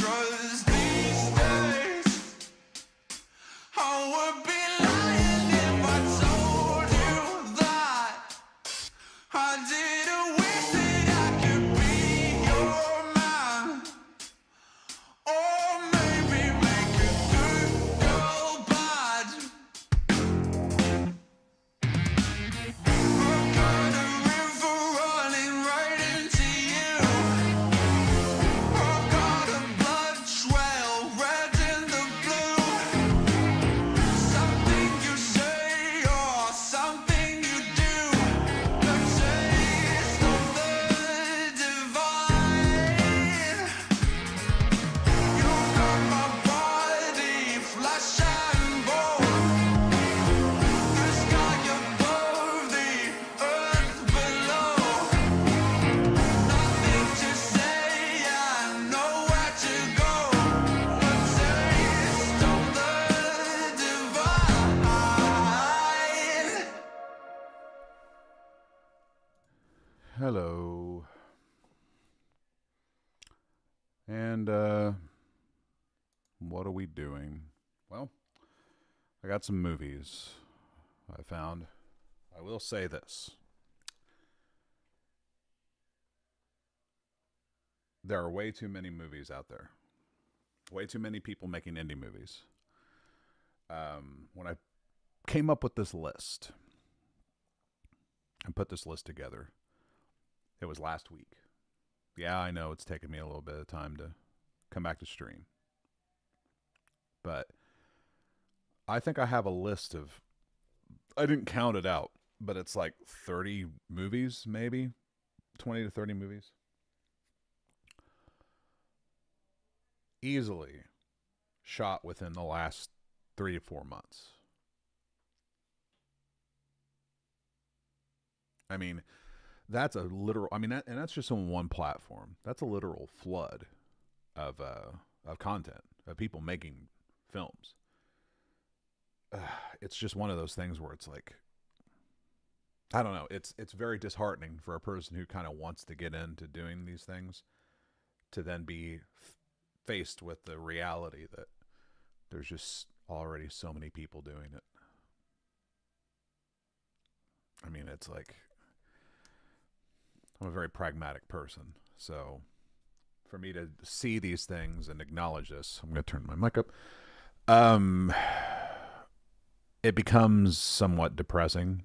'cause these days I would be lying if I told you that I didn't wish that I could be your man, or maybe make a good girl bad. I've got a river running right into you. I've got a blood trail, red in the blue. Something you say or something you do, the taste of the divine. You got my body, flesh and bone. The sky above, the earth below. Nothing to say and nowhere to go. A taste of the divine. Hello. And, what are we doing? Well, I got some movies I found. I will say this. There are way too many movies out there. Way too many people making indie movies. When I came up with this list and put this list together, it was last week. Yeah, I know it's taken me a little bit of time to come back to stream. But I think I have a list of, I didn't count it out, but it's like 30 movies, maybe 20 to 30 movies. Easily shot within the last 3 to 4 months. I mean, that's a literal, and that's just on one platform. That's a literal flood of content, of people making films. It's just one of those things where it's like, I don't know, it's very disheartening for a person who kind of wants to get into doing these things to then be faced with the reality that there's just already so many people doing it. I mean, it's like, I'm a very pragmatic person, so for me to see these things and acknowledge this, I'm going to turn my mic up. It becomes somewhat depressing.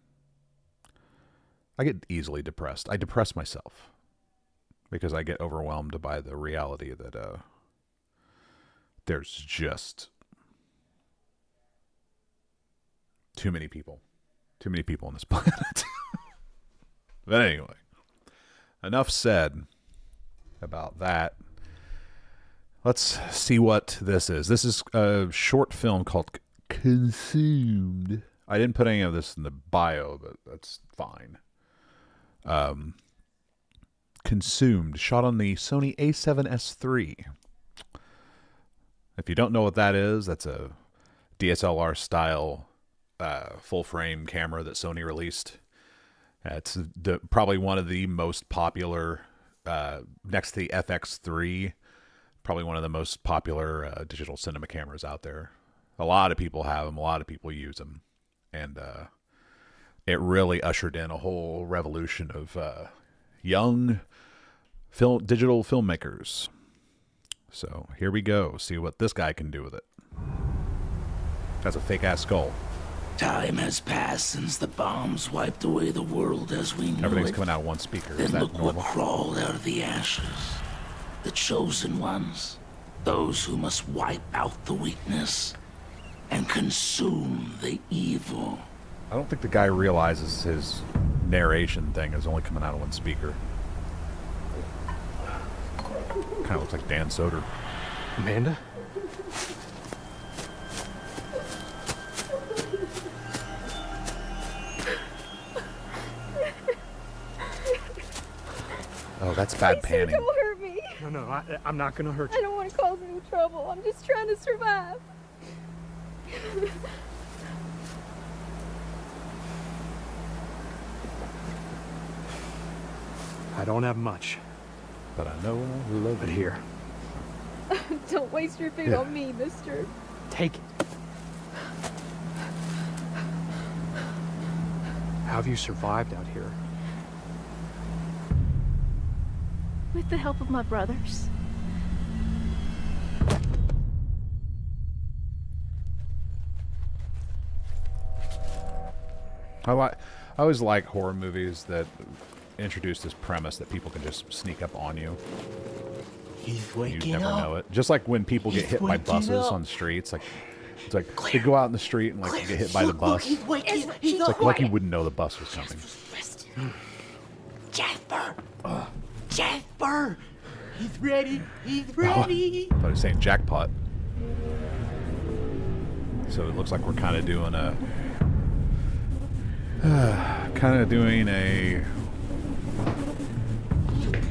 I get easily depressed. I depress myself because I get overwhelmed by the reality that there's just too many people on this planet. But anyway, enough said about that. Let's see what this is. This is a short film called Consumed. I didn't put any of this in the bio, but that's fine. Consumed, shot on the Sony a7S III. If you don't know what that is, that's a DSLR style full frame camera that Sony released. It's probably one of the most popular, next to the FX3, probably one of the most popular digital cinema cameras out there. A lot of people have them. A lot of people use them. And it really ushered in a whole revolution of young digital filmmakers. So here we go. See what this guy can do with it. That's a fake-ass skull. Time has passed since the bombs wiped away the world as we know Everything's it. coming out of one speaker. Then Is that look normal? what crawled out of the ashes. The chosen ones. Those who must wipe out the weakness and consume the evil. I don't think the guy realizes his narration thing is only coming out of one speaker. Kind of looks like Dan Soder. Amanda? Oh, that's bad Please, sir, panning. don't hurt me. No, I'm not gonna hurt I you. don't want to cause any trouble. I'm just trying to survive. I don't have much, But I know I love but it. here. Don't waste your food Yeah. on me, mister. Take it. How have you survived out here? With the help of my brothers. I always like horror movies that introduce this premise that people can just sneak up on you. He's You waking never up. know it. Just like when people get He's hit by waking buses up. on the streets, like it's like they go out in the street and like get hit by the Look, bus. he's waking. Ezra, He's keep up. It's like you wouldn't know the bus was coming. Jasper. Jasper. He's ready. He's ready. But it's saying jackpot. So it looks like we're kind of doing a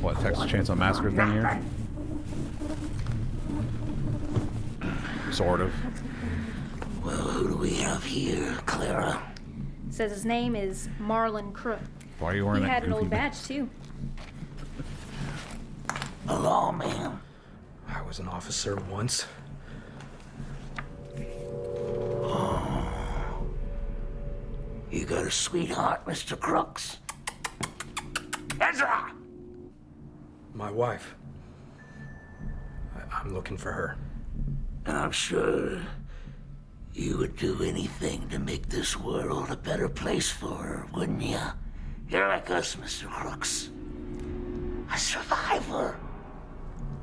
what, Texas Chainsaw Massacre thing here? Sort of. Well, who do we have here, Clara? Says his name is Marlon Crook. Why are you He wearing that had an goofy old badge too. A lawman. I was an officer once. You got a sweetheart, Mr. Crooks? Ezra! My wife. I'm looking for her. And I'm sure you would do anything to make this world a better place for her, wouldn't you? You're like us, Mr. Crooks. A survivor.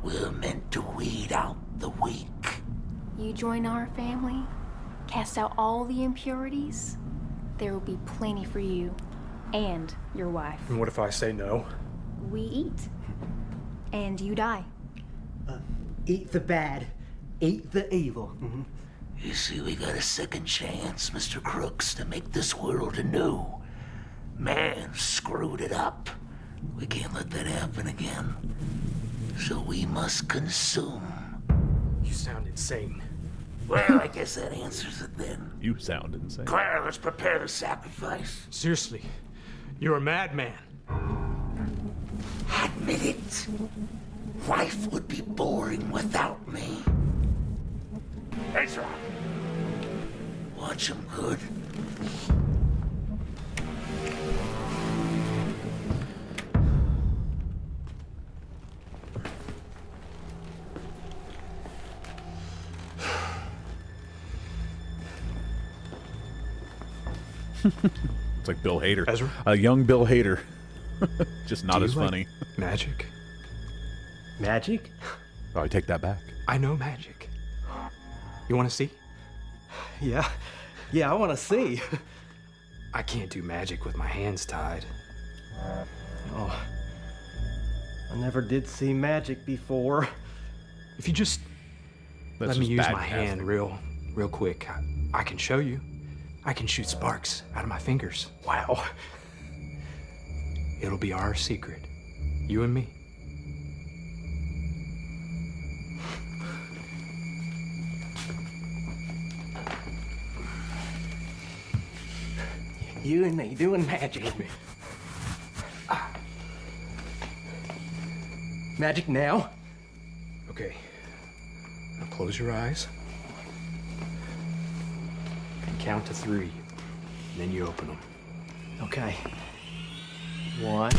We're meant to weed out the weak. You join our family, cast out all the impurities, there will be plenty for you and your wife. And what if I say no? We eat. And you die. Eat the bad. Eat the evil. You see, we got a second chance, Mr. Crooks, to make this world anew. Man screwed it up. We can't let that happen again. So we must consume. You sound insane. Well, I guess that answers it then. You sound insane. Clara, let's prepare the sacrifice. Seriously, you're a madman. Admit it. Life would be boring without me. Ezra! Watch him good. It's like Bill Hader. Ezra? A young Bill Hader. Just not Do as you like funny. Magic? Magic? Oh, I take that back. I know magic. You want to see? Yeah. Yeah, I want to see. I can't do magic with my hands tied. Oh. I never did see magic before. If you just That's let me just use bad my hand casting. real quick, I can show you. I can shoot sparks out of my fingers. Wow. It'll be our secret. You and me. You and me doing magic. Magic now? Okay. Now close your eyes. And count to 3. And then you open them. Okay. 1.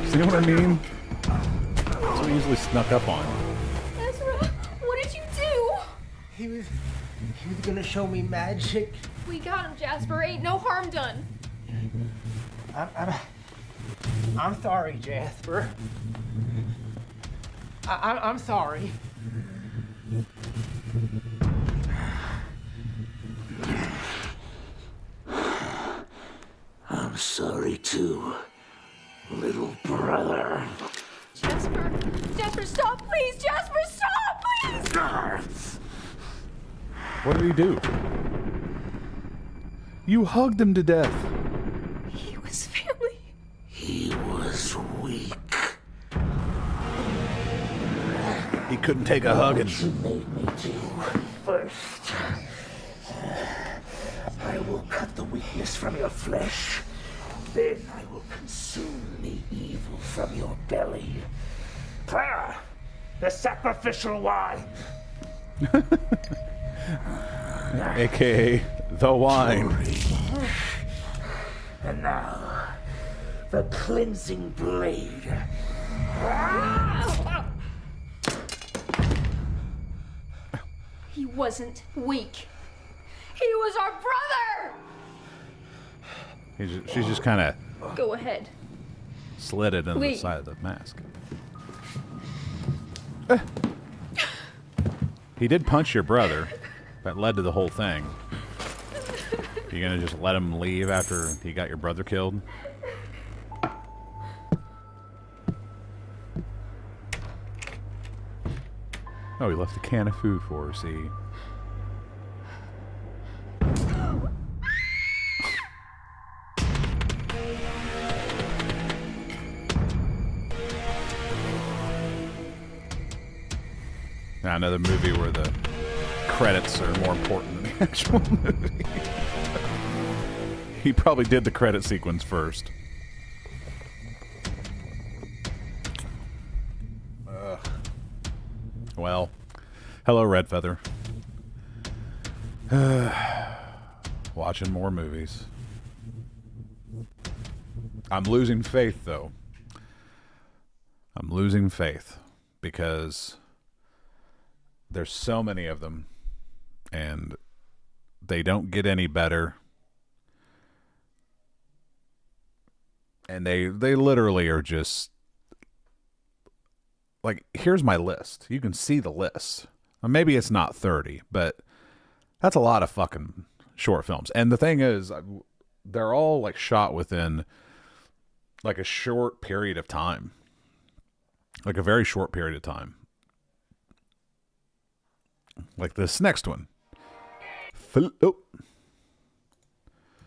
See what I mean? That's what I usually snuck up on. Ezra, what did you do? He was gonna show me magic. We got him, Jasper. Ain't no harm done. I'm sorry, Jasper. I'm sorry. I'm sorry too, little brother. Jasper, Jasper, stop, please. Jasper, stop, please. What did he do? You hugged him to death. He was family. He was weak. He couldn't take a hugging. You made me do first. weakness from your flesh. Then I will consume the evil from your belly. Clara, the sacrificial wine. AKA the wine. And now, the cleansing blade. He wasn't weak. He was our brother! She's just kind of Go ahead. slid it into the Please. side of the mask. He did punch your brother. That led to the whole thing. You gonna just let him leave after he got your brother killed? Oh, he left a can of food for her, see? Now another movie where the credits are more important than the actual movie. He probably did the credit sequence first. Well, hello, Red Feather. Watching more movies. I'm losing faith, though. I'm losing faith because there's so many of them, and they don't get any better. And they literally are just like, here's my list. You can see the list. Maybe it's not 30, but that's a lot of fucking short films. And the thing is, they're all like shot within like a short period of time, like a very short period of time. Like this next one.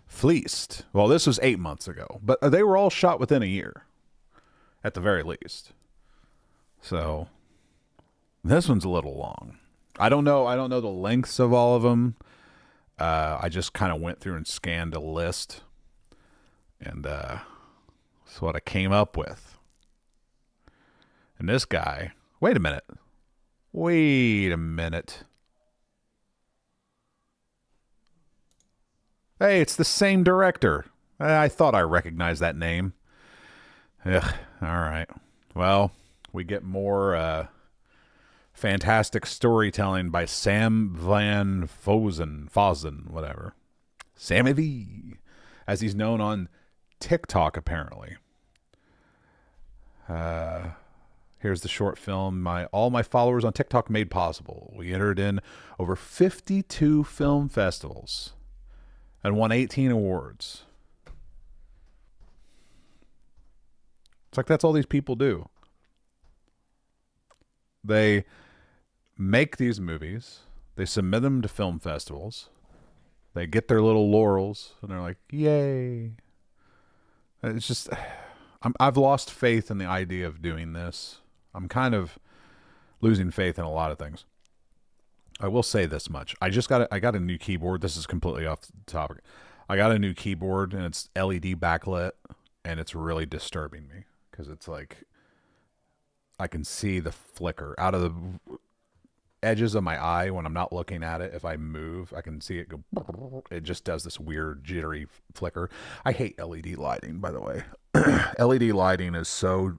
Fleeced. Well, this was 8 months ago, but they were all shot within a year at the very least. So this one's a little long. I don't know the lengths of all of them. I just kind of went through and scanned a list, and that's what I came up with. And this guy, wait a minute. Hey, it's the same director. I thought I recognized that name. Ugh, all right. Well, we get more fantastic storytelling by Sam Van Fozen, whatever. Sammy V, as he's known on TikTok, apparently. Here's the short film all my followers on TikTok made possible. We entered in over 52 film festivals and won 18 awards. It's like that's all these people do. They make these movies, they submit them to film festivals, they get their little laurels, and they're like, yay. It's just, I've lost faith in the idea of doing this. I'm kind of losing faith in a lot of things. I will say this much. I got a new keyboard. This is completely off the topic. I got a new keyboard, and it's LED backlit, and it's really disturbing me because it's like I can see the flicker out of the edges of my eye when I'm not looking at it. If I move, I can see it go. It just does this weird jittery flicker. I hate LED lighting, by the way. LED lighting is so...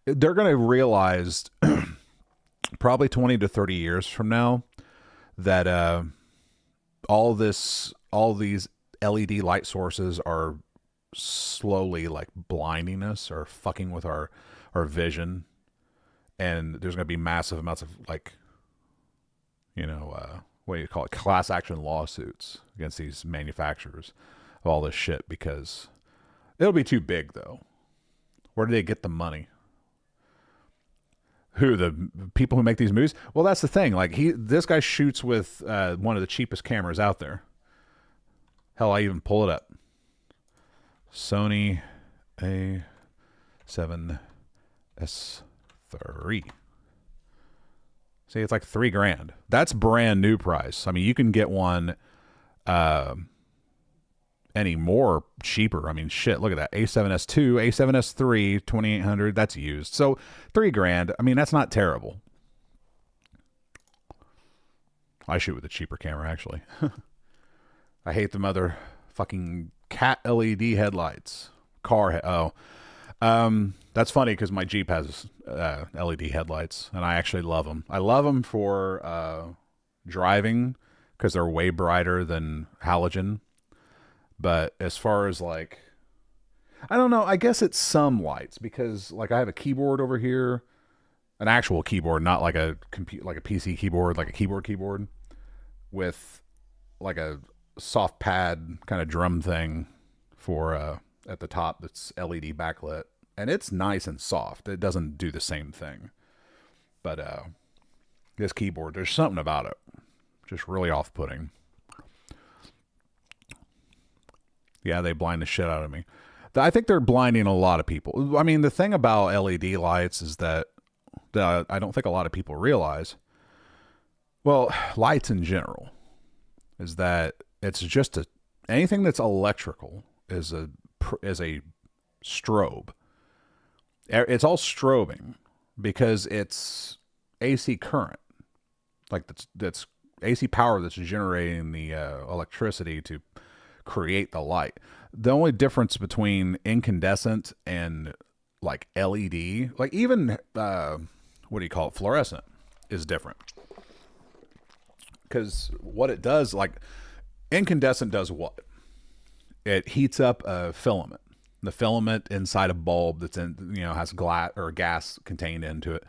They're going to realize probably 20 to 30 years from now that all these LED light sources are slowly like blinding us or fucking with our vision. And there's going to be massive amounts of like, what do you call it? Class action lawsuits against these manufacturers of all this shit because it'll be too big though. Where do they get the money? Who, the people who make these movies? Well, that's the thing. Like this guy shoots with one of the cheapest cameras out there. Hell, I even pull it up. Sony A7S3. See, it's like $3,000. That's brand new price. I mean, you can get one, and any more cheaper. I mean, shit, look at that. A7S2, A7S3, 2800, that's used. So $3,000. I mean, that's not terrible. I shoot with a cheaper camera, actually. I hate the motherfucking cat LED headlights. That's funny because my Jeep has LED headlights, and I actually love them. I love them for driving because they're way brighter than halogen. But as far as like, I don't know, I guess it's some lights because like I have a keyboard over here, an actual keyboard, not like a PC keyboard, like a keyboard with like a soft pad kind of drum thing for at the top that's LED backlit, and it's nice and soft. It doesn't do the same thing, but this keyboard, there's something about it just really off-putting. Yeah, they blind the shit out of me. I think they're blinding a lot of people. I mean, the thing about LED lights is that I don't think a lot of people realize, well, lights in general, is that it's just anything that's electrical is a strobe. It's all strobing because it's AC current, like that's AC power that's generating the electricity to create the light. The only difference between incandescent and like LED, like even what do you call it, fluorescent, is different. Because what it does, like incandescent does what? It heats up a filament. The filament inside a bulb that's in, has glass or gas contained into it.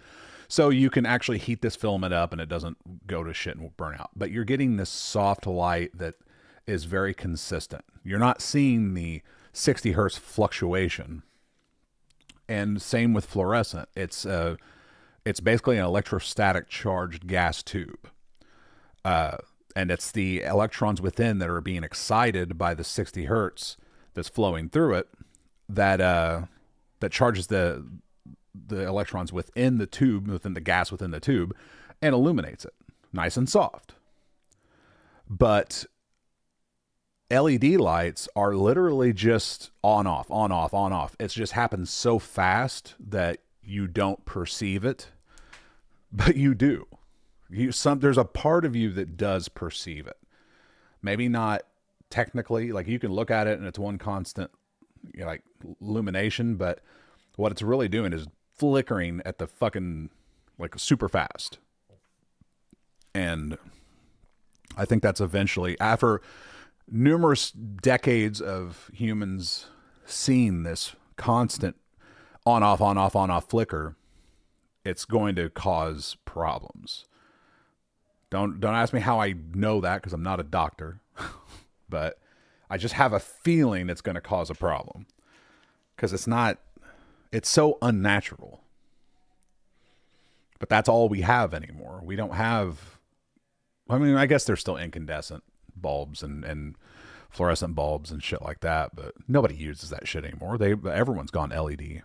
So you can actually heat this filament up and it doesn't go to shit and burn out. But you're getting this soft light that is very consistent. You're not seeing the 60 hertz fluctuation. And same with fluorescent. It's basically an electrostatic charged gas tube. And it's the electrons within that are being excited by the 60 hertz that's flowing through it that charges the electrons within the tube, within the gas within the tube, and illuminates it nice and soft. But LED lights are literally just on off, on off, on off. It just happens so fast that you don't perceive it, but you do. There's a part of you that does perceive it. Maybe not technically, like you can look at it and it's one constant, like illumination, but what it's really doing is flickering at the fucking like super fast. And I think that's eventually, after numerous decades of humans seeing this constant on off flicker, it's going to cause problems. Don't ask me how I know that because I'm not a doctor, but I just have a feeling it's going to cause a problem because it's so unnatural. But that's all we have anymore. We don't have, I mean, I guess there's still incandescent bulbs and fluorescent bulbs and shit like that, but nobody uses that shit anymore. Everyone's gone LED.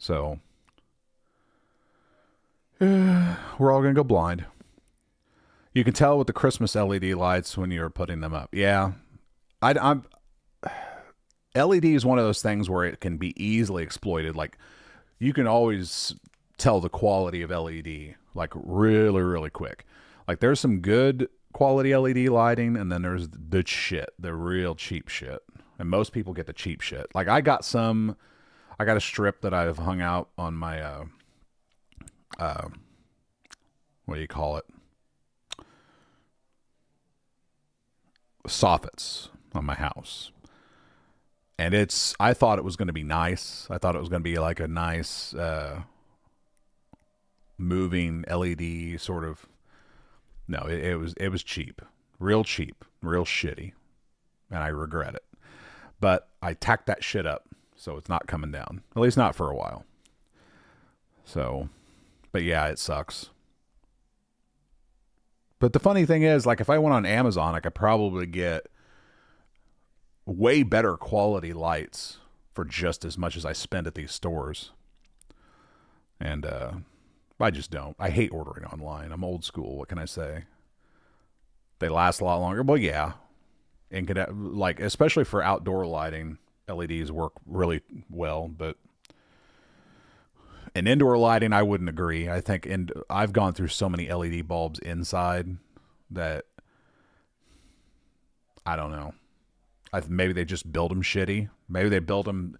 So we're all going to go blind. You can tell with the Christmas LED lights when you're putting them up. Yeah. I'm LED is one of those things where it can be easily exploited. Like you can always tell the quality of LED like really, really quick. Like there's some good quality LED lighting and then there's the shit, the real cheap shit. And most people get the cheap shit. Like I got a strip that I've hung out on my, what do you call it? Soffits on my house. And I thought it was going to be nice. I thought it was going to be like a nice, moving LED sort of. No, it was cheap, real shitty. And I regret it. But I tacked that shit up. So it's not coming down, at least not for a while. So, but yeah, it sucks. But the funny thing is, like, if I went on Amazon, I could probably get way better quality lights for just as much as I spend at these stores. And I just don't. I hate ordering online. I'm old school. What can I say? They last a lot longer. Well, yeah. like especially for outdoor lighting, LEDs work really well, but in indoor lighting, I wouldn't agree. I think I've gone through so many LED bulbs inside that I don't know. Maybe they just build them shitty. Maybe they build them.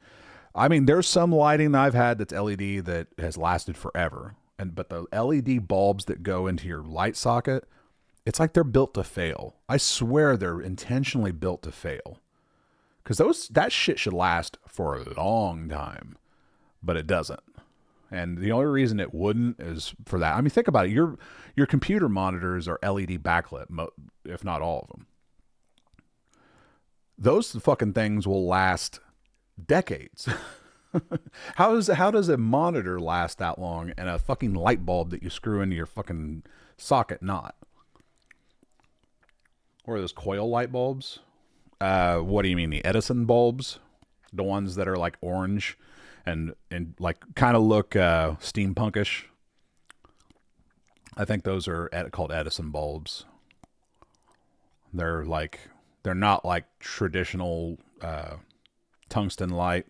I mean, there's some lighting I've had that's LED that has lasted forever, but the LED bulbs that go into your light socket, it's like they're built to fail. I swear they're intentionally built to fail, because that shit should last for a long time, but it doesn't. And the only reason it wouldn't is for that. I mean, think about it. Your computer monitors are LED backlit, if not all of them. Those fucking things will last decades. How does a monitor last that long and a fucking light bulb that you screw into your fucking socket not? Or those coil light bulbs? What do you mean, the Edison bulbs? The ones that are like orange and like kind of look steampunkish. I think those are called Edison bulbs. They're not like traditional tungsten light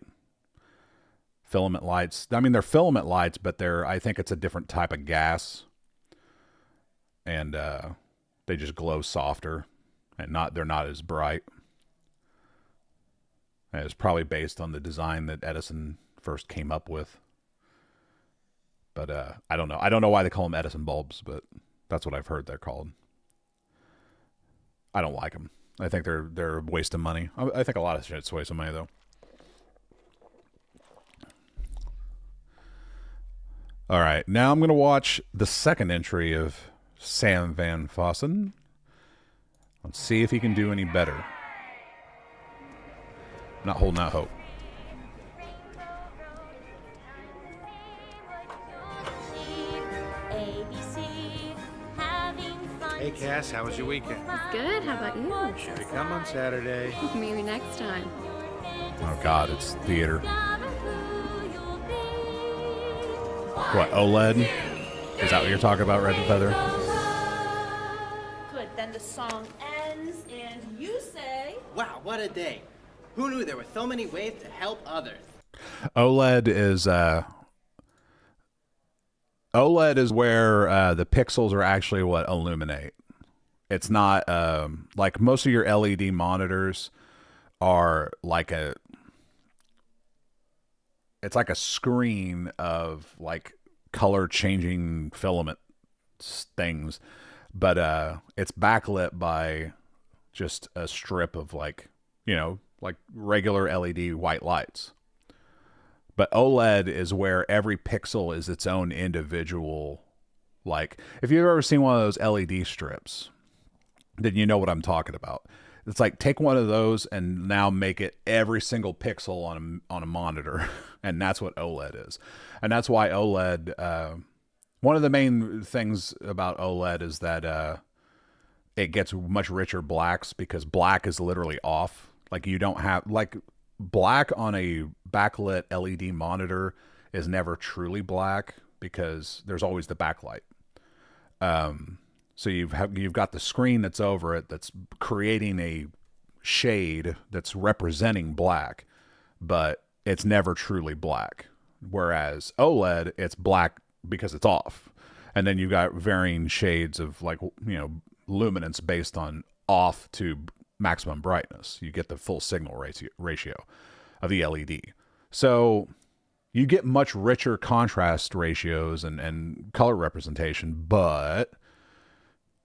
filament lights. I mean, they're filament lights, but I think it's a different type of gas, and they just glow softer, and they're not as bright. And it's probably based on the design that Edison first came up with. But I don't know. I don't know why they call them Edison bulbs, but that's what I've heard they're called. I don't like them. I think they're a waste of money. I think a lot of shit's a waste of money, though. All right, now I'm going to watch the second entry of Sam Van Fossen. Let's see if he can do any better. Not holding out hope. Hey Cass, how was your weekend? Good, how about you? Should we come on Saturday? Maybe next time. Oh God, it's theater. What, OLED? Is that what you're talking about, Red Feather? Good, then the song ends and you say... Wow, what a day. Who knew there were so many ways to help others? OLED is where the pixels are actually what illuminate. It's not like most of your LED monitors are like it's like a screen of like color changing filament things, but it's backlit by just a strip of like regular LED white lights. But OLED is where every pixel is its own individual. Like, if you've ever seen one of those LED strips, then you know what I'm talking about. It's like, take one of those and now make it every single pixel on a monitor. And that's what OLED is. And that's why OLED, one of the main things about OLED is that it gets much richer blacks, because black is literally off. Like, you don't have, like, black on a backlit LED monitor is never truly black, because there's always the backlight. So you've got the screen that's over it that's creating a shade that's representing black, but it's never truly black. Whereas OLED, it's black because it's off. And then you've got varying shades of luminance based on off to maximum brightness. You get the full signal ratio of the LED. So you get much richer contrast ratios and color representation, but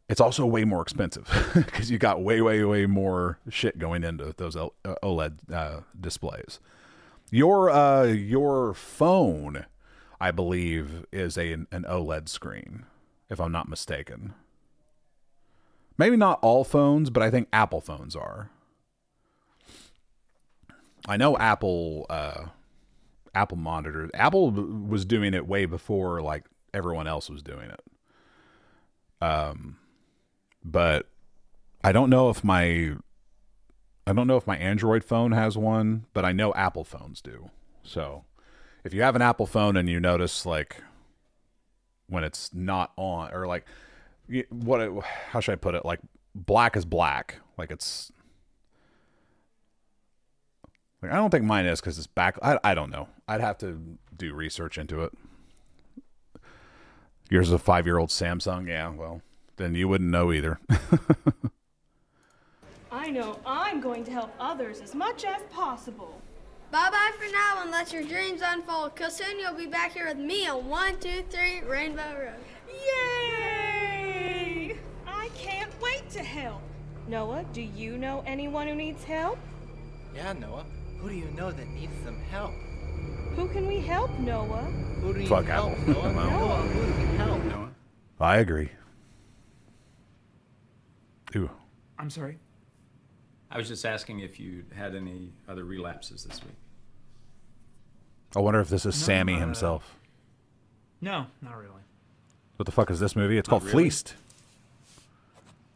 it's also way more expensive because you got way, way, way more shit going into those OLED displays. Your phone, I believe, is an OLED screen, if I'm not mistaken. Maybe not all phones, but I think Apple phones are. I know Apple monitors. Apple was doing it way before like everyone else was doing it. But I don't know if my Android phone has one, but I know Apple phones do. So if you have an Apple phone and you notice like when it's not on, or like how should I put it? Like black is black. Like it's Like, I don't think mine is because it's back. I don't know. I'd have to do research into it. Yours is a 5-year-old Samsung? Yeah, well, then you wouldn't know either. I know I'm going to help others as much as possible. Bye-bye for now and let your dreams unfold, because soon you'll be back here with me on 123 Rainbow Road. Yay! I can't wait to help. Noah, do you know anyone who needs help? Yeah, Noah. Who do you know that needs some help? Who can we help, Noah? Who do you Fuck help, Apple. Noah? Well. Noah, who do we help, Noah? I agree. Ooh. I'm sorry? I was just asking if you had any other relapses this week. I wonder if this is Sammy himself. No, not really. What the fuck is this movie? It's Not called really? Fleeced.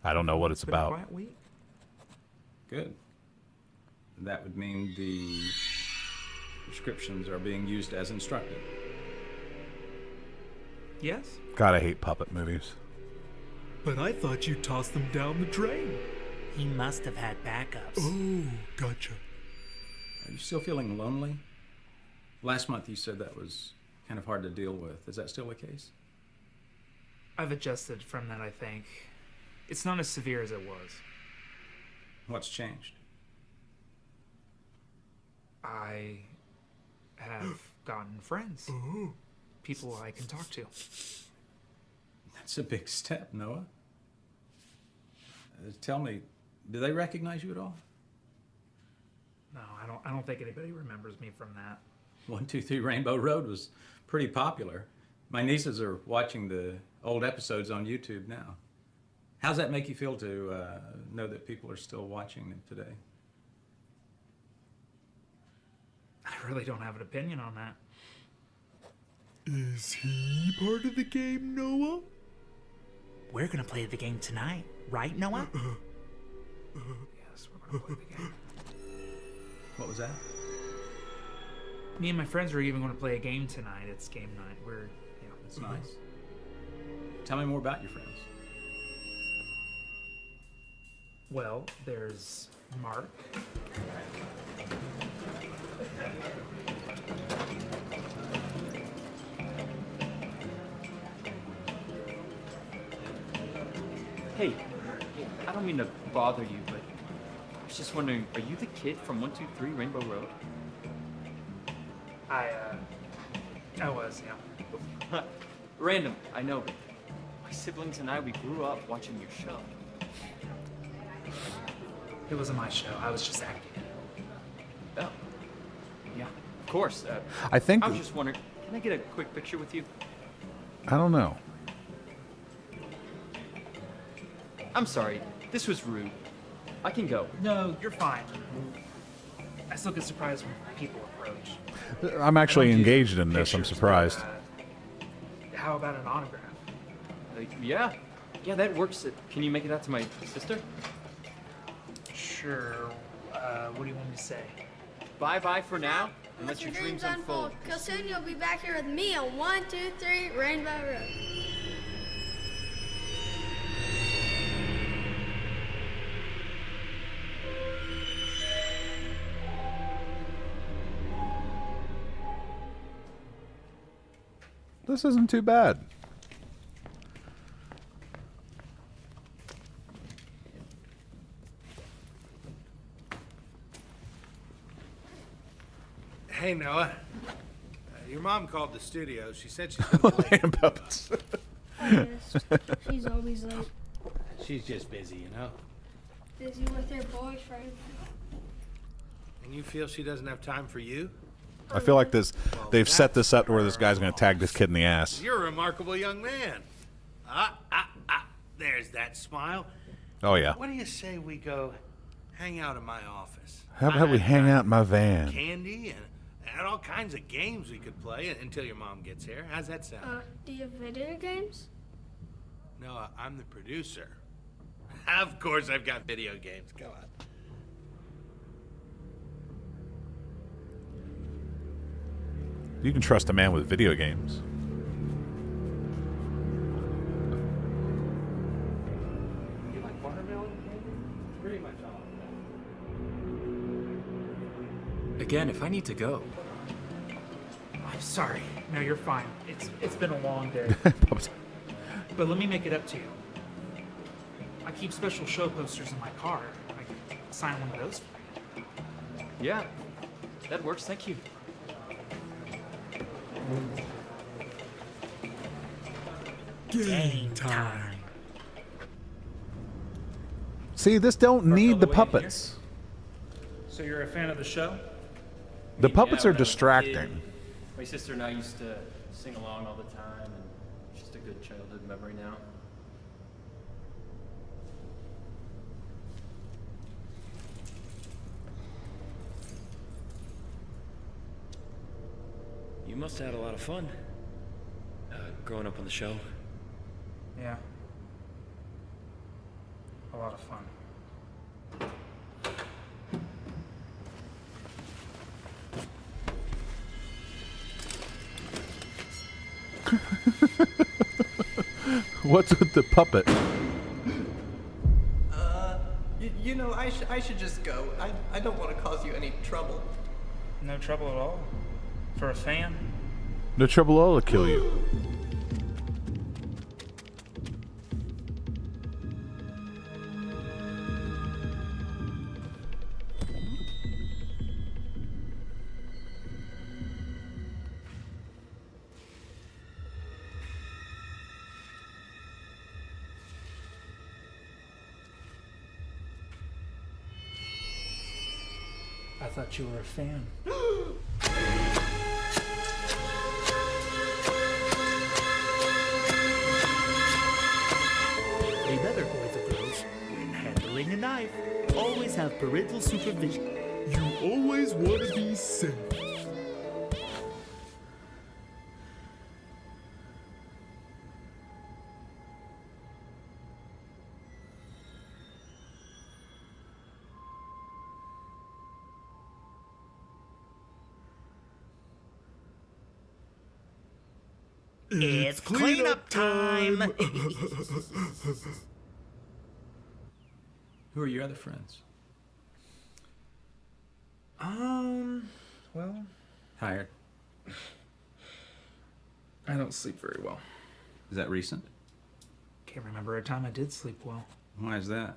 I don't know what it's Been a about. quiet week? Good. That would mean the prescriptions are being used as instructed. Yes? God, I hate puppet movies. But I thought you tossed them down the drain. He must have had backups. Oh, gotcha. Are you still feeling lonely? Last month you said that was kind of hard to deal with. Is that still the case? I've adjusted from that, I think. It's not as severe as it was. What's changed? I have gotten friends. People I can talk to. That's a big step, Noah. Tell me, do they recognize you at all? No, I don't think anybody remembers me from that. 123 Rainbow Road was pretty popular. My nieces are watching the old episodes on YouTube now. How's that make you feel to know that people are still watching them today? I really don't have an opinion on that. Is he part of the game, Noah? We're gonna play the game tonight, right, Noah? Yes, we're gonna play the game. What was that? Me and my friends are even going to play a game tonight. It's game night. That's nice. Tell me more about your friends. Well, there's Mark. Hey, I don't mean to bother you, but I was just wondering, are you the kid from 123 Rainbow Road? I was, yeah. Random, I know, but my siblings and I, we grew up watching your show. It wasn't my show. I was just acting. Oh, yeah, of course. I think- I was just wondering, can I get a quick picture with you? I don't know. I'm sorry, this was rude. I can go. No, you're fine. I still get surprised when people approach. I'm actually I don't do engaged in this. I'm pictures, surprised. but, how about an autograph? Yeah, that works. Can you make it out to my sister? Sure. What do you want me to say? Bye-bye for now, and let your dreams unfold. Because soon you'll be back here with me on 123 Rainbow Road. This isn't too bad. Hey, Noah. Your mom called the studio. She said she's gonna be late. I missed. She's always late. She's just busy, you know. Busy with her boyfriend. And you feel she doesn't have time for you? I feel like this. They've set this up to where this guy's going to tag this kid in the ass. You're a remarkable young man. There's that smile. Oh yeah. What do you say we go hang out in my office? How about we hang out in my van? Candy and all kinds of games we could play until your mom gets here. How's that sound? Do you have video games? No, I'm the producer. Of course I've got video games. Go on. You can trust a man with video games. You like watermelon? Pretty much all Again, if I need to go. I'm sorry. No, you're fine. It's been a long day. But let me make it up to you. I keep special show posters in my car. I can sign one of those for you. Yeah, that works. Thank you. Game time. See, this don't need the puppets. So you're a fan of the show? The puppets are when I was a distracting. kid, my sister and I used to sing along all the time, and it's just a good childhood memory now. You must have had a lot of fun growing up on the show. Yeah. A lot of fun. What's with the puppet? You know, I should just go. I don't want to cause you any trouble. No trouble at all? For a fan? No trouble at all to kill you. I thought you were a fan. Remember, boys and girls, when handling a knife, always have parental supervision. You always want to be safe. It's cleanup time. Who are your other friends? Well, Tired. I don't sleep very well. Is that recent? Can't remember a time I did sleep well. Why is that?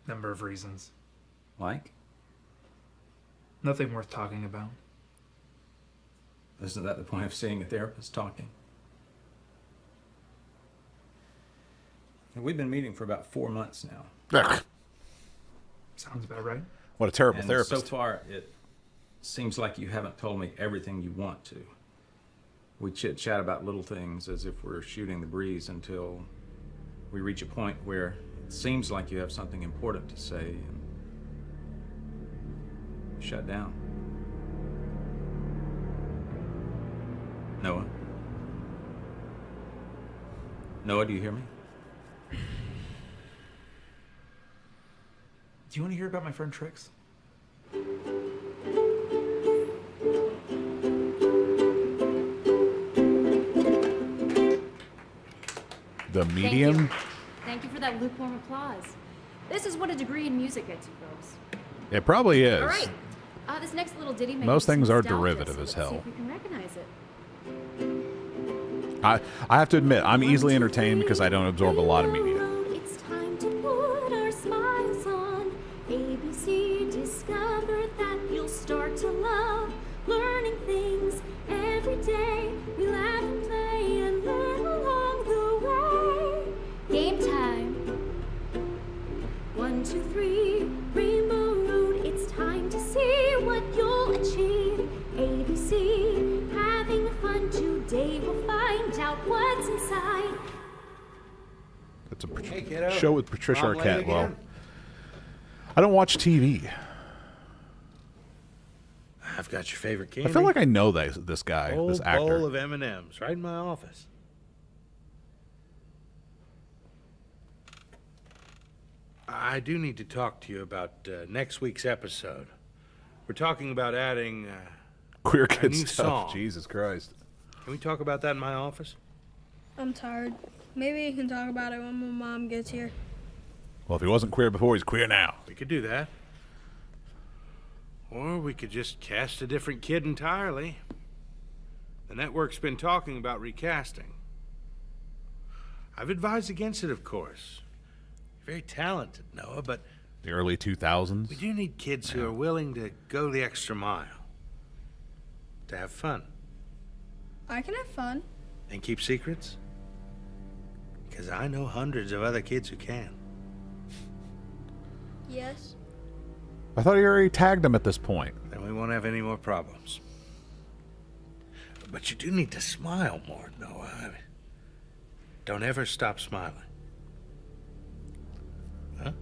Number of reasons. Like? Nothing worth talking about. Isn't that the point of seeing a therapist talking? We've been meeting for about 4 months now. Sounds about right. What a terrible And therapist. so far, it seems like you haven't told me everything you want to. We chit-chat about little things as if we're shooting the breeze until we reach a point where it seems like you have something important to say and you shut down. Noah? Noah, do you hear me? Do you want to hear about my friend Trix? The medium? Thank you for that lukewarm applause. This is what a degree in music gets you, folks. It probably is. All right. This next little ditty makes Most things are nostalgia, derivative so as let's hell. See if we can recognize it. I have to admit, I'm easily entertained because I don't absorb a lot of media. It's time to put our smiles on. ABC discovered that you'll start to love learning things every day. We laugh and play and learn along the way. Game time. 1, 2, 3, Rainbow Road. It's time to see what you'll achieve. ABC, having fun today. We'll find out what's inside. It's a Hey, kiddo. show with Patricia Mom late Arquette. Well, again? I don't watch TV. I've got your favorite I candy. feel like I know this guy, Whole this actor. bowl of M&Ms right in my office. I do need to talk to you about next week's episode. We're talking about adding Queer a kid new stuff. song. Jesus Christ. Can we talk about that in my office? I'm tired. Maybe you can talk about it when my mom gets here. Well, if he wasn't queer before, he's queer now. We could do that. Or we could just cast a different kid entirely. The network's been talking about recasting. I've advised against it, of course. You're very talented, Noah, but The early 2000s. we do need kids who are willing to go the extra mile. To have fun. I can have fun. And keep secrets? Because I know hundreds of other kids who can. Yes. I thought you already tagged him at this point. Then we won't have any more problems. But you do need to smile more, Noah. Don't ever stop smiling. Huh?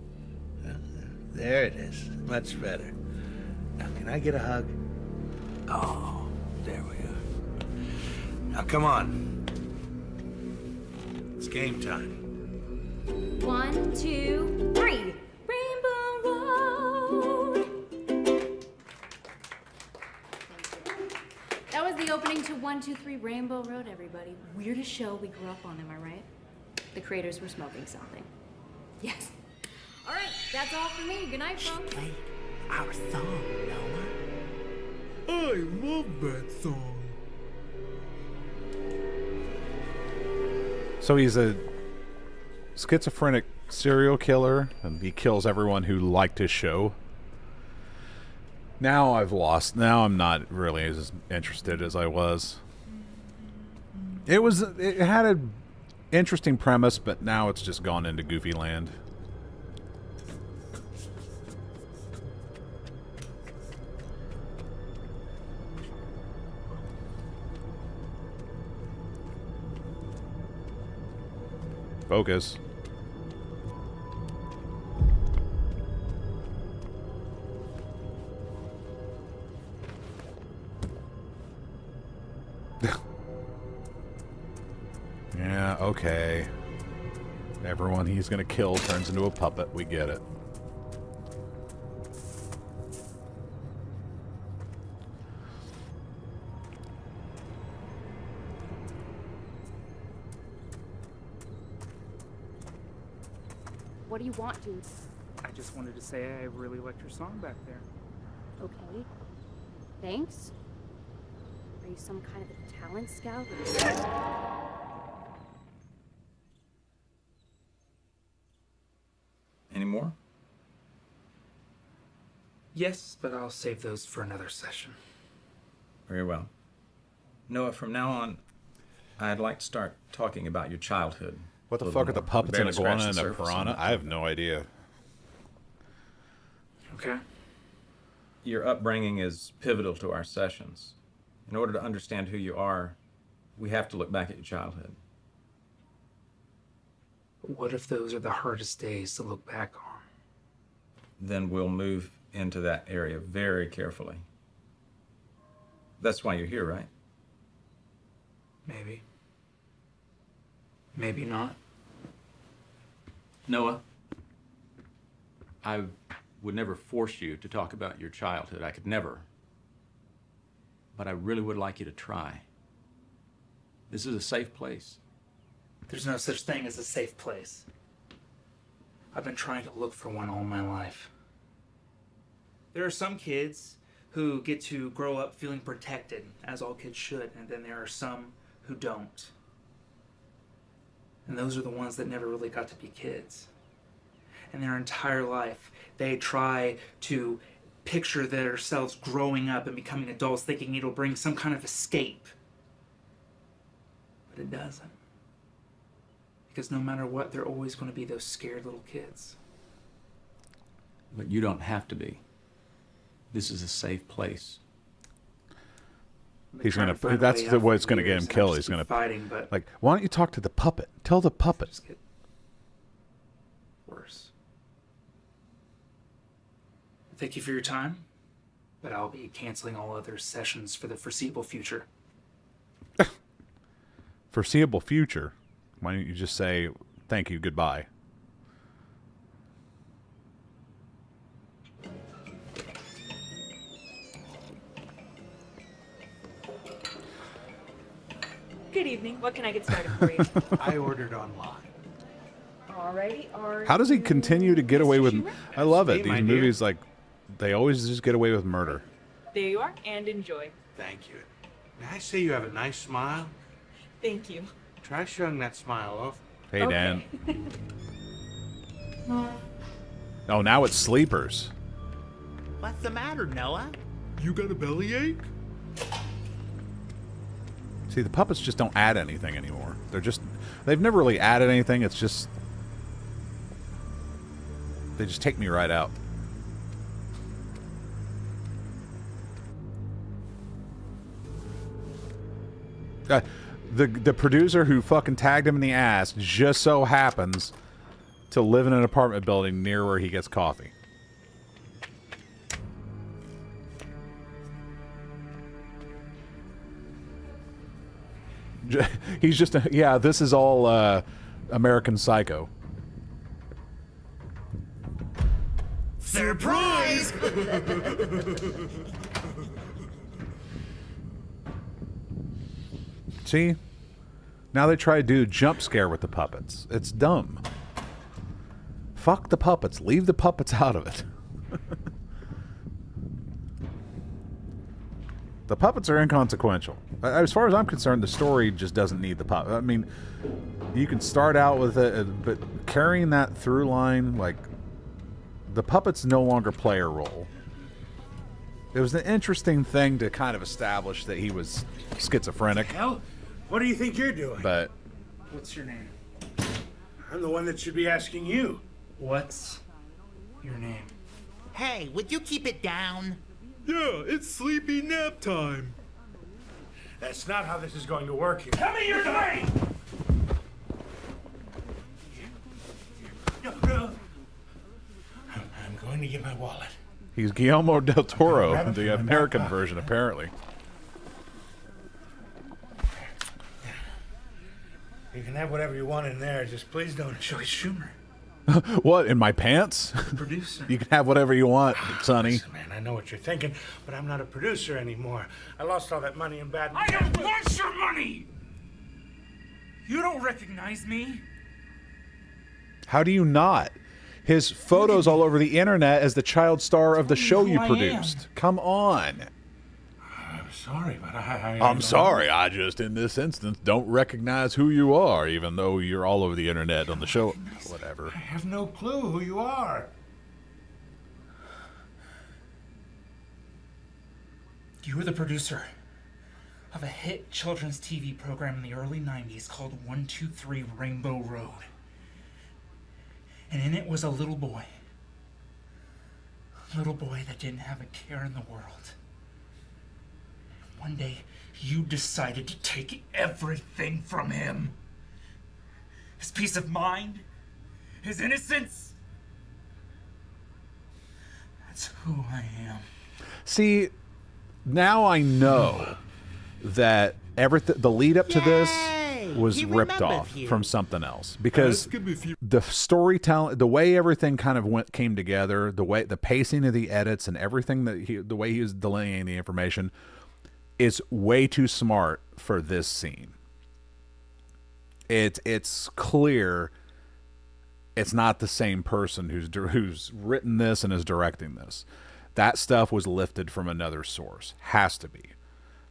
There it is. Much better. Now, can I get a hug? Oh, there we are. Now, come on. It's game time. 1, 2, 3. Rainbow Road. That was the opening to 1, 2, 3 Rainbow Road, everybody. Weirdest show we grew up on, am I right? The creators were smoking something. Yes. All right, that's all for me. Good night, folks. Play our song, Noah. I love that song. So he's a schizophrenic serial killer, and he kills everyone who liked his show. Now I've lost. Now I'm not really as interested as I was. It had an interesting premise, but now it's just gone into goofy land. Focus. Yeah, okay. Everyone he's gonna kill turns into a puppet. We get it. What do you want, dude? I just wanted to say I really liked your song back there. Okay. Thanks. Are you some kind of a talent scout? Any more? Yes, but I'll save those for another session. Very well. Noah, from now on, I'd like to start talking about your childhood. What the a fuck little are the more. puppets, an Barely scratched iguana, the and a surface piranha? on I have no idea. Okay. Your upbringing is pivotal to our sessions. In order to understand who you are, we have to look back at your childhood. What if those are the hardest days to look back on? Then we'll move into that area very carefully. That's why you're here, right? Maybe. Maybe not. Noah, I would never force you to talk about your childhood. I could never. But I really would like you to try. This is a safe place. There's no such thing as a safe place. I've been trying to look for one all my life. There are some kids who get to grow up feeling protected, as all kids should, and then there are some who don't. And those are the ones that never really got to be kids. And their entire life, they try to picture themselves growing up and becoming adults, thinking it'll bring some kind of escape. But it doesn't. Because no matter what, they're always going to be those scared little kids. But you don't have to be. This is a safe place. He's gonna. That's what's gonna get him killed. He's gonna fighting, but like. Why don't you talk to the puppet? Tell the puppet. Worse. Thank you for your time, but I'll be canceling all other sessions for the foreseeable future. Foreseeable future. Why don't you just say thank you, goodbye? Good evening. What can I get started for you? I ordered online. Alrighty. Are How does he continue to get away with? I love it. Hey, my These dear. movies like They always just get away with murder. There you are, and enjoy. Thank you. May I say you have a nice smile? Thank you. Try showing that smile off. Hey, Dan. Oh, now it's sleepers. What's the matter, Noah? You got a bellyache? See, the puppets just don't add anything anymore. They've never really added anything. It's just, they just take me right out. The producer who fucking tagged him in the ass just so happens to live in an apartment building near where he gets coffee. He's just yeah, this is all American Psycho. Surprise! See? Now they try to do a jump scare with the puppets. It's dumb. Fuck the puppets. Leave the puppets out of it. The puppets are inconsequential. As far as I'm concerned, the story just doesn't need the puppet. I mean, you can start out with it, but carrying that through line, like, the puppets no longer play a role. It was an interesting thing to kind of establish that he was schizophrenic. Hell, what do you think you're doing? But What's your name? I'm the one that should be asking you. What's your name? Hey, would you keep it down? Yeah, it's sleepy nap time. That's not how this is going to work here. Tell me your name! I'm going to get my wallet. he's Guillermo del Toro, the American version, apparently. You can have whatever you want in there, just please don't. Joey Schumer. What, in my pants? Producer. You can have whatever you want, Sonny. Listen, man, I know what you're thinking, but I'm not a producer anymore. I lost all that money in bad. I don't want your money! You don't recognize me? How do you not? His photos all over the internet as the child star of the show you produced. Come on. I'm sorry, but I'm sorry. I just, in this instance, don't recognize who you are, even though you're all over the internet on the show. Whatever. I have no clue who you are. You were the producer of a hit children's TV program in the early 90s called 123 Rainbow Road. And in it was a little boy. A little boy that didn't have a care in the world. And one day, you decided to take everything from him. His peace of mind, his innocence. That's who I am. See, now I know that everything, the lead up to this was He ripped remembered off you. from something else, because Ask him if you- the storytelling, the way everything kind of came together, the pacing of the edits and everything the way he was delineating the information is way too smart for this scene. It's clear it's not the same person who's written this and is directing this. That stuff was lifted from another source. Has to be.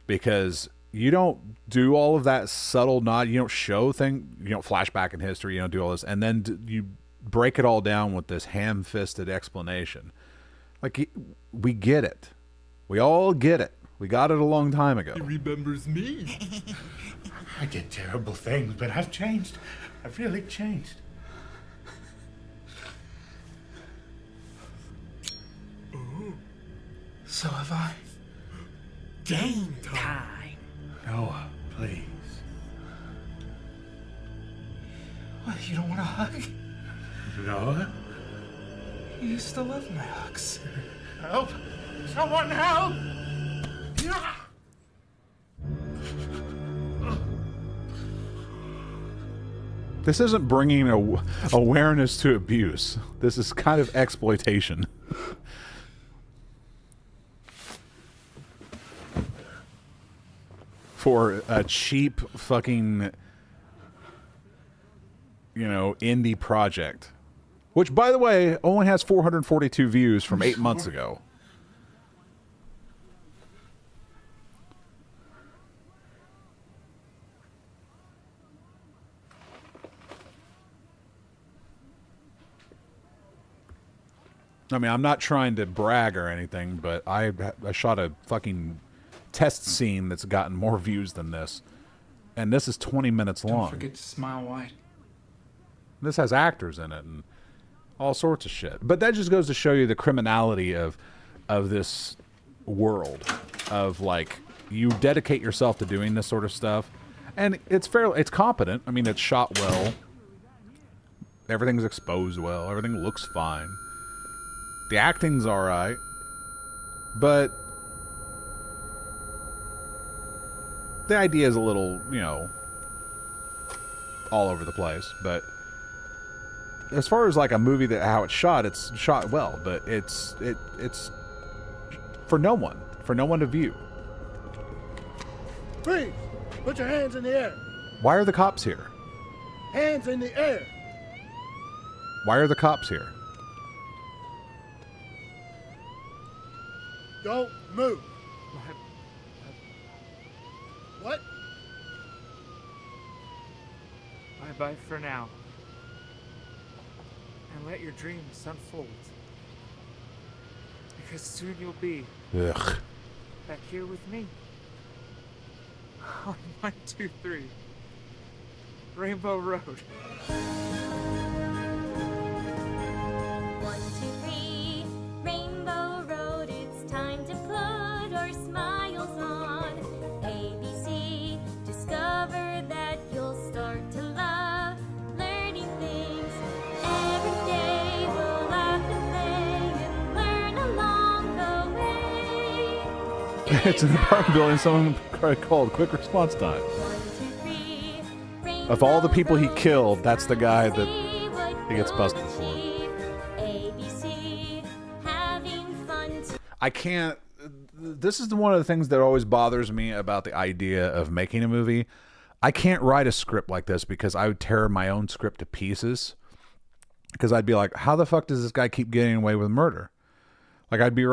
Because you don't do all of that subtle nod. You don't show you don't flash back in history. You don't do all this. And then you break it all down with this ham-fisted explanation. Like, we get it. We all get it. We got it a long time ago. He remembers me. I did terrible things, but I've changed. I've really changed. So have I. Game time. Noah, please. What, you don't want a hug? Noah? You used to love my hugs. Help! Someone help! This isn't bringing awareness to abuse. This is kind of exploitation. For a cheap fucking, indie project. Which, by the way, only has 442 views from 8 months ago. I mean, I'm not trying to brag or anything, but I shot a fucking test scene that's gotten more views than this. And this is 20 minutes long. Don't forget to smile wide. This has actors in it and all sorts of shit. But that just goes to show you the criminality of this world. Of, like, you dedicate yourself to doing this sort of stuff. And it's competent. I mean, it's shot well. Everything's exposed well. Everything looks fine. The acting's alright. But the idea is a little, you know, all over the place. But as far as like a movie that how it's shot well, but it's for no one to view. Freeze! Put your hands in the air. Why are the cops here? Hands in the air. Why are the cops here? Don't move. What? Bye-bye for now. And let your dreams unfold. Because soon you'll be Ugh. back here with me. On 1, 2, 3. Rainbow Road. 1, 2, 3, Rainbow Road. It's time to put our smiles on. ABC, discover that you'll start to love learning things. Every day we'll laugh and play and learn along the way. It's an apartment building. Someone called quick response time. Of all the people he killed, that's the guy that he gets busted for. I can't. This is one of the things that always bothers me about the idea of making a movie. I can't write a script like this because I would tear my own script to pieces. Because I'd be like, how the fuck does this guy keep getting away with murder? Like, I'd be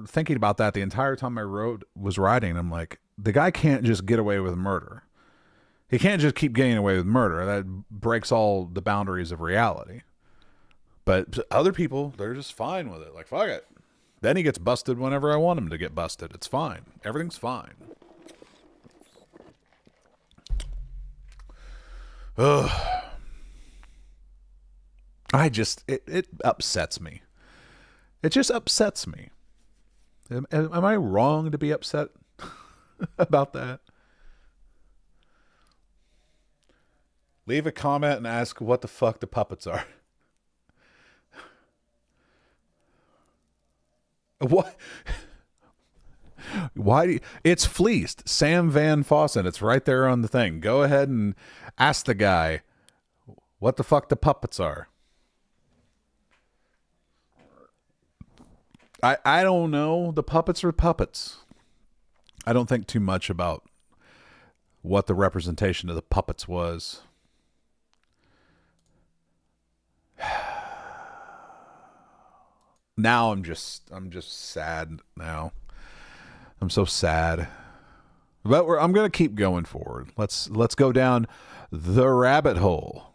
thinking about that the entire time I was writing. I'm like, the guy can't just get away with murder. He can't just keep getting away with murder. That breaks all the boundaries of reality. But other people, they're just fine with it. Like, fuck it. Then he gets busted whenever I want him to get busted. It's fine. Everything's fine. Ugh. It upsets me. It just upsets me. Am I wrong to be upset about that? Leave a comment and ask what the fuck the puppets are. What? Why do you, it's fleeced. Sam Van Fossen. It's right there on the thing. Go ahead and ask the guy what the fuck the puppets are. I don't know. The puppets are puppets. I don't think too much about what the representation of the puppets was. Now I'm just sad now. I'm so sad. But I'm going to keep going forward. Let's go down the rabbit hole.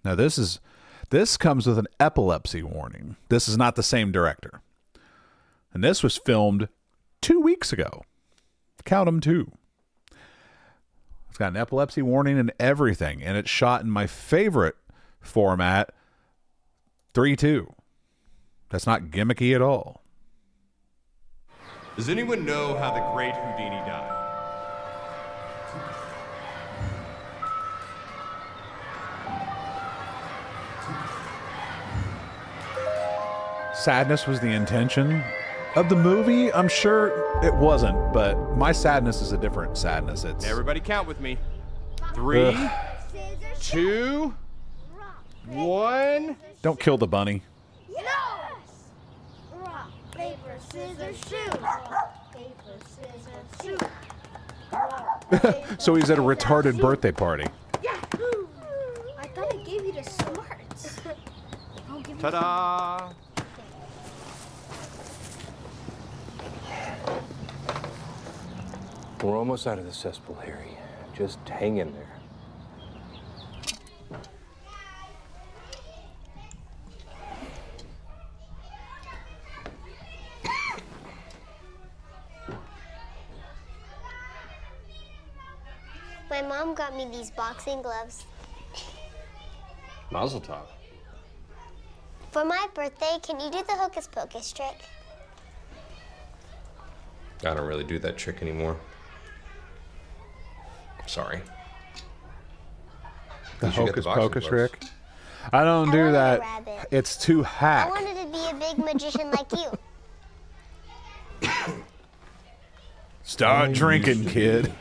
Now this comes with an epilepsy warning. This is not the same director. And this was filmed 2 weeks ago. Count them 2. It's got an epilepsy warning and everything. And it's shot in my favorite format, 3:2. That's not gimmicky at all. Does anyone know how the great Houdini died? Sadness was the intention of the movie. I'm sure it wasn't, but my sadness is a different sadness. It's Everybody count with me. 3, Ugh. 2, 1. Don't kill the bunny. Yes! Rock, paper, scissors, shoot. Rock, paper, scissors, shoot. Rock, paper, So he's at a retarded birthday party. Yahoo! I thought I gave you the smarts. Ta-da! We're almost out of the cesspool, Harry. Just hang in there. My mom got me these boxing gloves. Mazel tov. For my birthday, can you do the hocus pocus trick? I don't really do that trick anymore. Sorry. The You should get hocus boxing pocus gloves. trick. I don't do wanted a that. rabbit. It's too I hack. wanted to be a big magician like you. Start drinking, kid.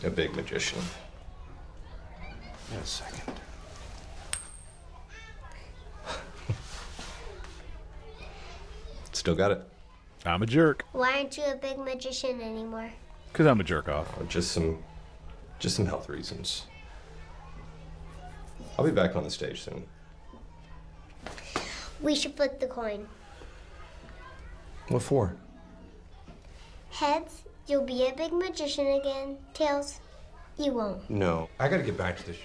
A big magician. In a second. Still got it. I'm a jerk. Why aren't you a big magician anymore? Because I'm a jerk off. Just some health reasons. I'll be back on the stage soon. We should flip the coin. What for? Heads, you'll be a big magician again. Tails, you won't. No. I gotta get back to this.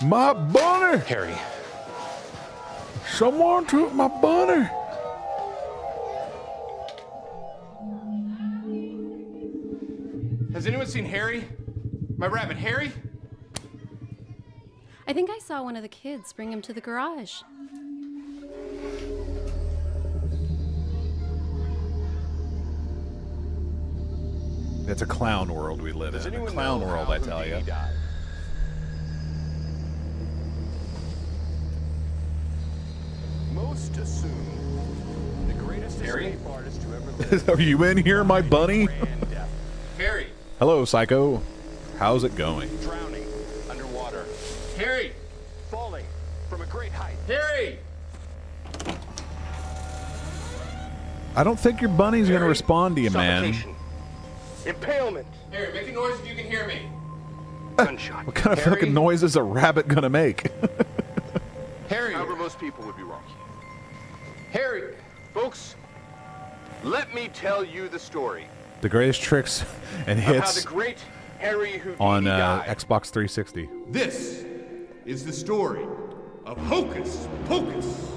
My bunny! Harry. Someone took my bunny! Has anyone seen Harry? My rabbit, Harry? I think I saw one of the kids bring him to the garage. It's a clown world we live in. A clown world, I tell you. Most assume the greatest escape artist to ever live. Are you in here, my bunny? Harry! Hello, Psycho. How's it going? Drowning underwater. Harry! Falling from a great height. Harry! I don't think your bunny's gonna respond to you, man. Impalement. Harry, make a noise if you can hear me. Gunshot. What kind of fucking noise is a rabbit gonna make? Harry! However, most people would be wrong. Harry! Folks, let me tell you the story The greatest tricks and of how hits the great Harry Houdini on died. Xbox 360. This is the story of Hocus Pocus.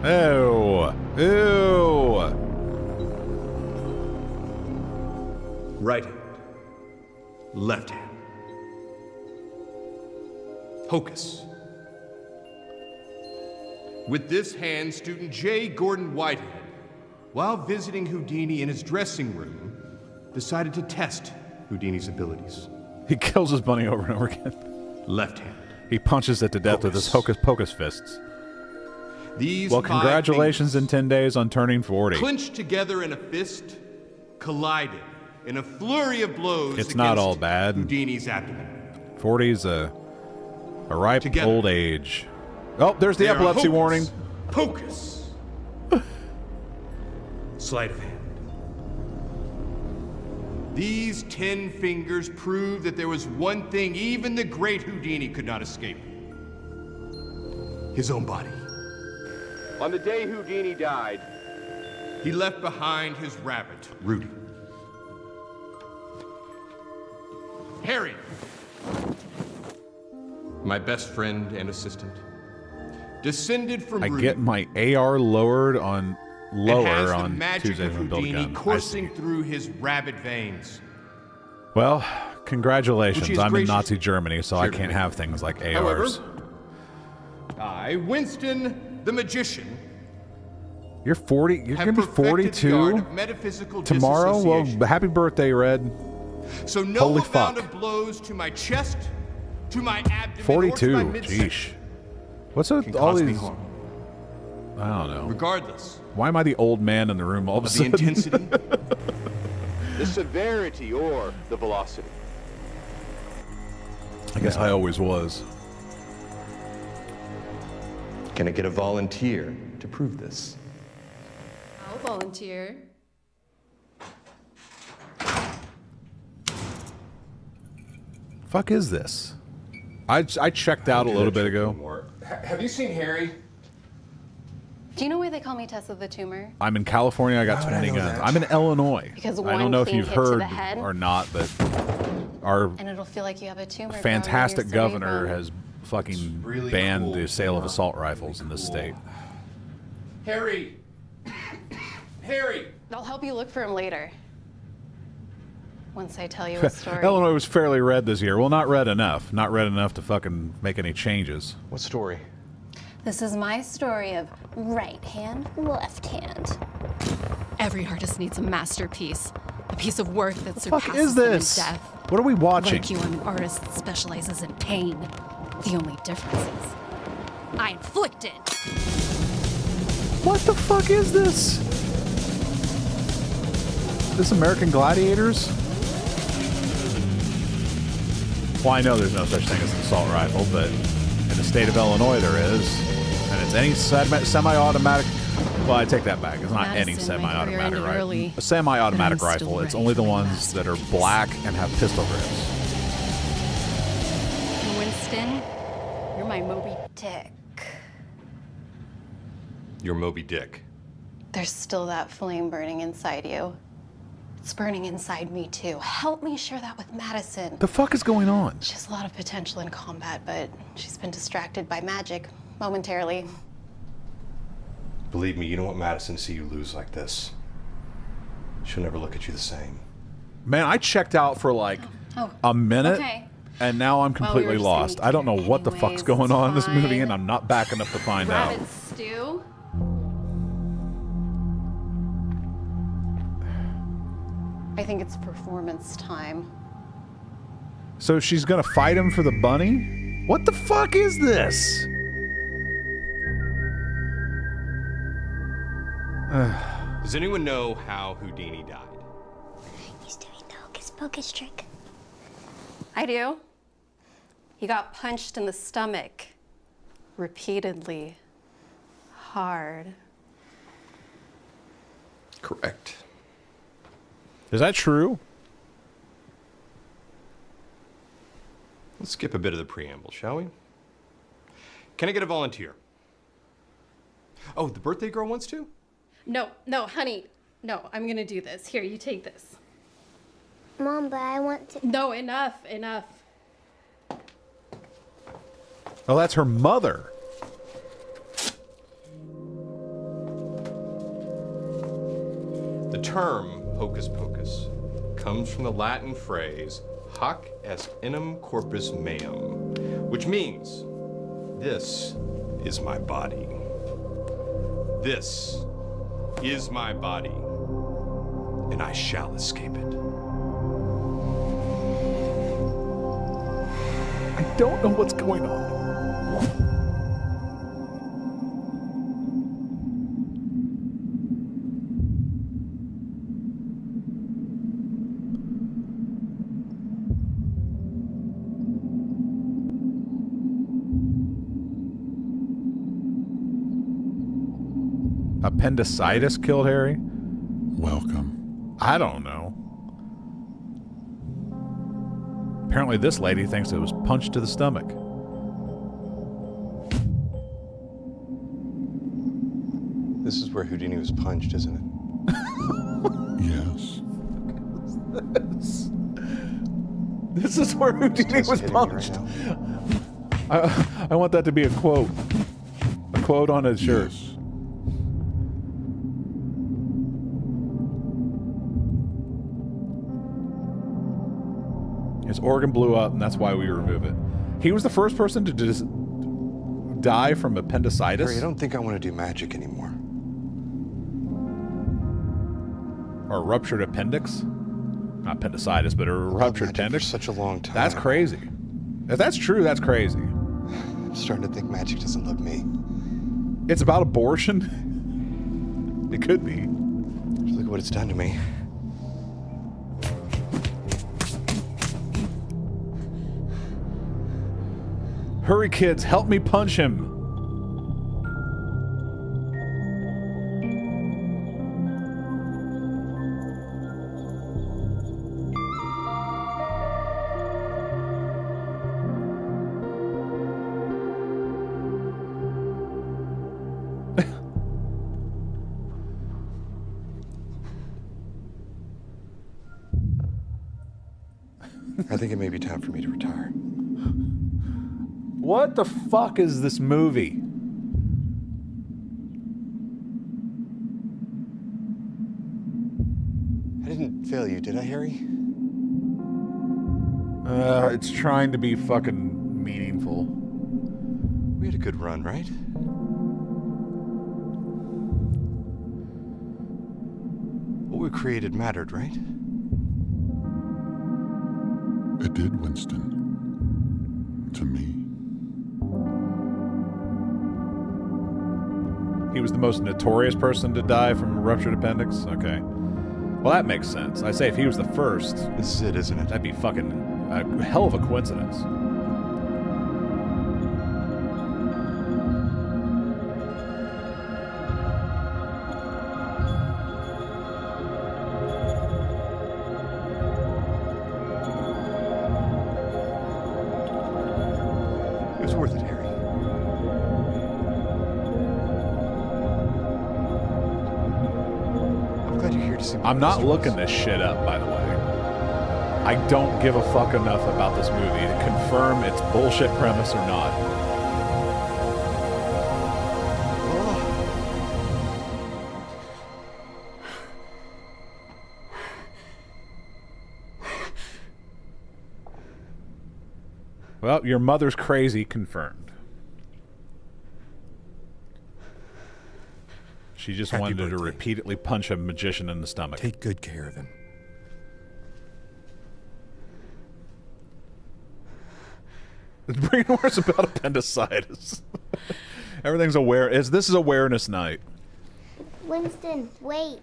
Ew. Ew. Right hand. Left hand. Hocus. With this hand, student J. Gordon Whitehead, while visiting Houdini in his dressing room, decided to test Houdini's abilities. He kills his bunny over and over again. Left hand. He punches it to death with his hocus pocus fists. These Well, five congratulations in 10 days on turning 40. clinched together in a fist, collided in a flurry of blows. It's not against all bad. Houdini's abdomen. 40's a ripe Together. old age. Oh, there's the They are epilepsy hocus warning. Pocus. Sleight of hand. These 10 fingers prove that there was one thing even the great Houdini could not escape. His own body. On the day Houdini died, he left behind his rabbit, Rudy. Harry, my best friend and assistant, descended from I Rudy. get my AR lowered on and has lower the on magic Tuesdays of when Build a Houdini Gun. I coursing see. through his rabbit veins. Well, Which congratulations. he is I'm in gracious Nazi Germany, so I shared with can't me. have things like However, ARs. I, Winston the magician, You're 40. You're have going to be perfected the art 42 of metaphysical tomorrow? Well, disassociation. happy birthday, Red. So no Holy amount fuck. of blows to my chest, to my abdomen, 42. or to my midsection Jeesh. What's with can all cause me these? harm. I don't know. Regardless Why am I the old man in the room all of a of the sudden? intensity, the severity, or the velocity. I guess I always was. Can I get a volunteer to prove this? I'll volunteer. Fuck is this? I checked out a little bit ago. Have you seen Harry? Do you know why they call me Tessa the Tumor? I'm in California. I got 20 guns. I'm in Illinois. Because I one don't know if clean you've hit to heard the head. or not, but our And it'll feel like you have a tumor. fantastic growing in your governor cerebrum. has fucking really banned cool. the sale of assault rifles in this state. Harry! Harry! I'll help you look for him later. Once I tell you a story. Illinois was fairly red this year. Well, not red enough. Not red enough to fucking make any changes. What story? This is my story of right hand, left hand. Every artist needs a masterpiece. A piece of work that Fuck surpasses is them in this? death. What are we watching? Like you, I'm an artist that specializes in pain. The only difference is I inflict it. What the fuck is this? This American Gladiators? Well, I know there's no such thing as an assault rifle, but in the state of Illinois there is. And it's any semi-automatic... Well, I take that back. It's not any Madison, my career semi-automatic ended rifle. early, A semi-automatic but I'm still rifle, it's ready only the for the ones that are black and have pistol grips. Winston, you're my Moby Dick. You're Moby Dick. There's still that flame burning inside you. It's burning inside me too. Help me share that with Madison. The fuck is going on? She has a lot of potential in combat, but she's been distracted by magic momentarily. Believe me, you don't want Madison to see you lose like this. She'll never look at you the same. Man, I checked out for like Oh, a minute, okay. and now I'm Well, we were completely just lost. gonna I don't know what the fuck's anyways, going on in this it's movie, fine. and I'm not backing up to find out. Rabbit stew. I think it's performance time. So she's gonna fight him for the bunny? What the fuck is this? Does anyone know how Houdini died? He's doing the hocus pocus trick. I do. He got punched in the stomach. Repeatedly. Hard. Correct. Is that true? Let's skip a bit of the preamble, shall we? Can I get a volunteer? Oh, the birthday girl wants to? No, honey. No, I'm gonna do this. Here, you take this. Mom, but I want to. No, enough. Oh, that's her mother. The term hocus pocus comes from the Latin phrase hoc est inum corpus meum, which means this is my body. This is my body, and I shall escape it. I don't know what's going on. Appendicitis killed Harry? Welcome. I don't know. Apparently this lady thinks it was punched to the stomach. This is where Houdini was punched, isn't it? Yes. This is where Houdini was punched. I want that to be a quote. A quote on his shirt. Yes. His organ blew up, and that's why we remove it. He was the first person to just die from appendicitis. Harry, I don't think I want to do magic anymore. Or ruptured appendix. Not appendicitis, but a ruptured appendix. For such a long time. That's crazy. If that's true, that's crazy. I'm starting to think magic doesn't love me. It's about abortion? It could be. Just look at what it's done to me. Hurry, kids, help me punch him. I think it may be time for me to retire. What the fuck is this movie? I didn't fail you, did I, Harry? It's trying to be fucking meaningful. We had a good run, right? What we created mattered, right? It did, Winston. To me. He was the most notorious person to die from a ruptured appendix? Okay. Well, that makes sense. I say if he was the first... This is it, isn't it? That'd be fucking a hell of a coincidence. It was worth it, Harry. I'm glad you're here to see me. I'm not looking this shit up, by the way. I don't give a fuck enough about this movie to confirm its bullshit premise or not. Well, your mother's crazy, confirmed. She just Happy wanted to birthday. repeatedly punch a magician in the stomach. Take good care of him. Brain wars about appendicitis. Everything's aware. This is awareness night. Winston, wait.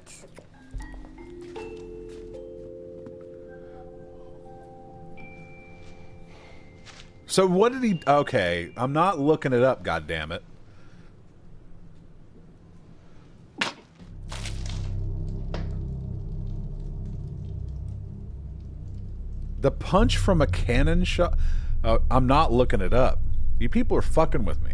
So what did he... Okay, I'm not looking it up, goddammit. The punch from a cannon shot... I'm not looking it up. You people are fucking with me.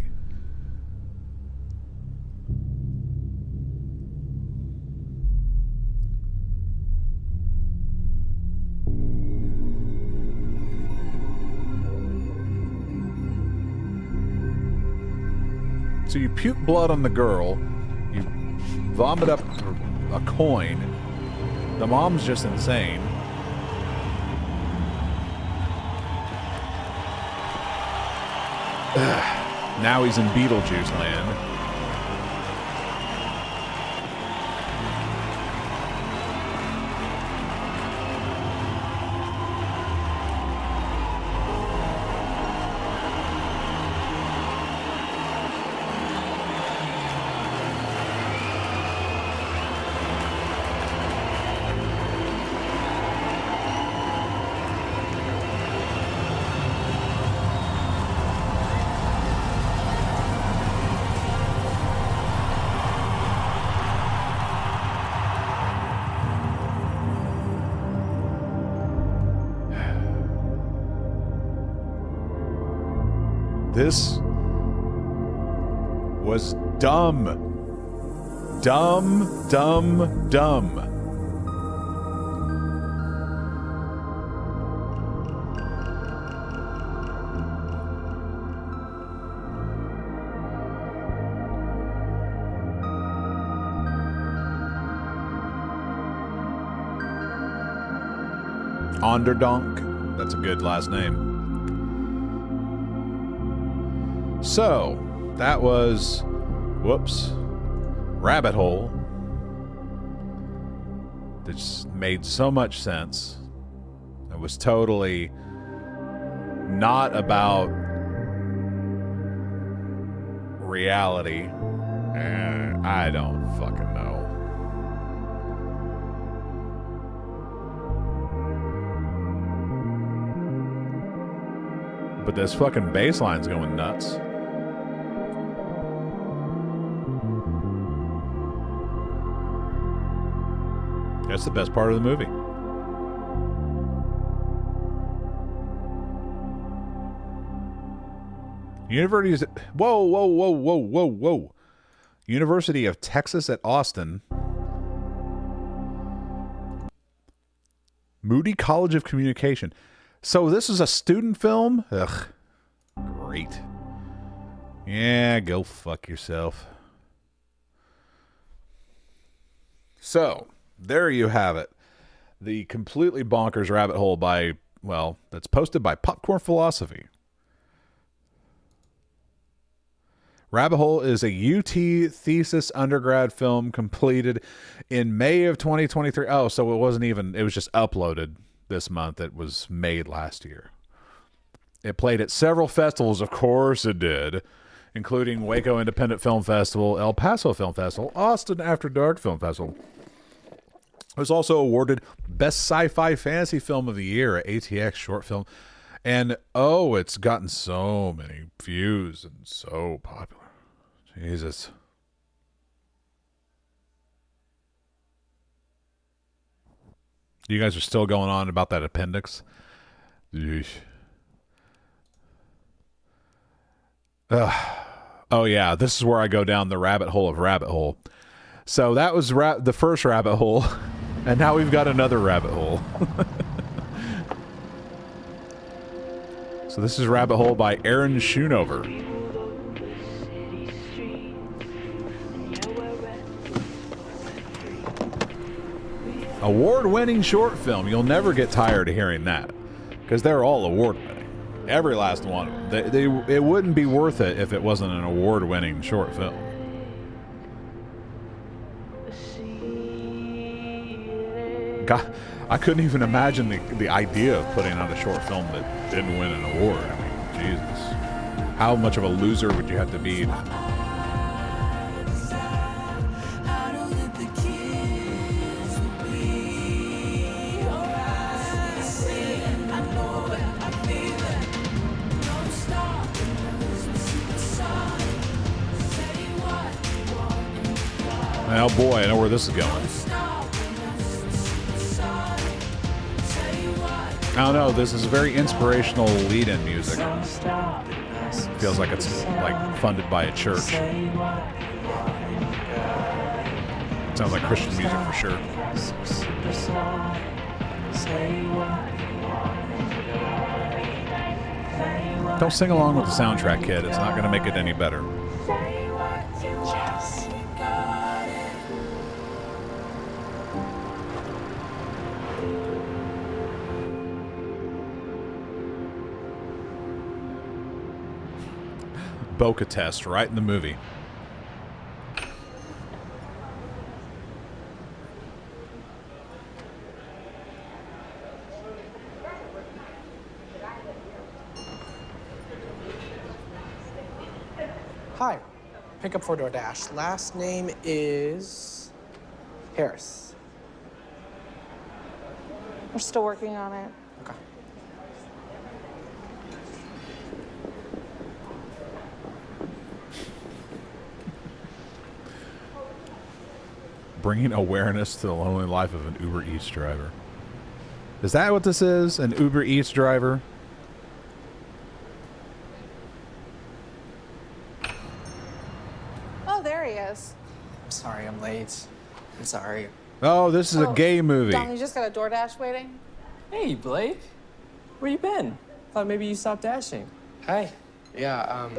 So you puke blood on the girl, you vomit up a coin, the mom's just insane. Now he's in Beetlejuice land. This was dumb. Dumb, dumb, dumb. Onderdonk. That's a good last name. So, that was, whoops, Rabbit Hole. That just made so much sense. It was totally not about reality. I don't fucking know. But this fucking bass line's going nuts. That's the best part of the movie. Whoa. University of Texas at Austin. Moody College of Communication. So this is a student film? Ugh. Great. Yeah, go fuck yourself. So, there you have it. The completely bonkers rabbit hole by, well, that's posted by Popcorn Philosophy. Rabbit Hole is a UT thesis undergrad film completed in May of 2023. Oh, so it wasn't even, it was just uploaded this month. It was made last year. It played at several festivals, of course it did, including Waco Independent Film Festival, El Paso Film Festival, Austin After Dark Film Festival. It was also awarded Best Sci-Fi Fantasy Film of the Year at ATX Short Film. And, oh, it's gotten so many views and so popular. Jesus. You guys are still going on about that appendix? Yeesh. Oh, yeah. This is where I go down the rabbit hole of rabbit hole. So that was the first rabbit hole. And now we've got another rabbit hole. So this is Rabbit Hole by Aaron Schoonover. Award-winning short film. You'll never get tired of hearing that. Because they're all award-winning. Every last one. It wouldn't be worth it if it wasn't an award-winning short film. God, I couldn't even imagine the idea of putting out a short film that didn't win an award. I mean, Jesus. How much of a loser would you have to be? Oh boy, I know where this is going. I don't know, this is very inspirational lead-in music. Feels like it's like funded by a church. Sounds like Christian music for sure. Don't sing along with the soundtrack, kid. It's not going to make it any better. Yes. Boca test right in the movie. Hi. Pickup for DoorDash. Last name is Harris. We're still working on it. Okay. Bringing awareness to the lonely life of an Uber Eats driver. Is that what this is? An Uber Eats driver? Oh, there he is. I'm sorry I'm late. I'm sorry. Oh, this is a gay movie. Dom, you just got a DoorDash waiting? Hey, Blake. Where you been? Thought maybe you stopped dashing. Hi. Yeah,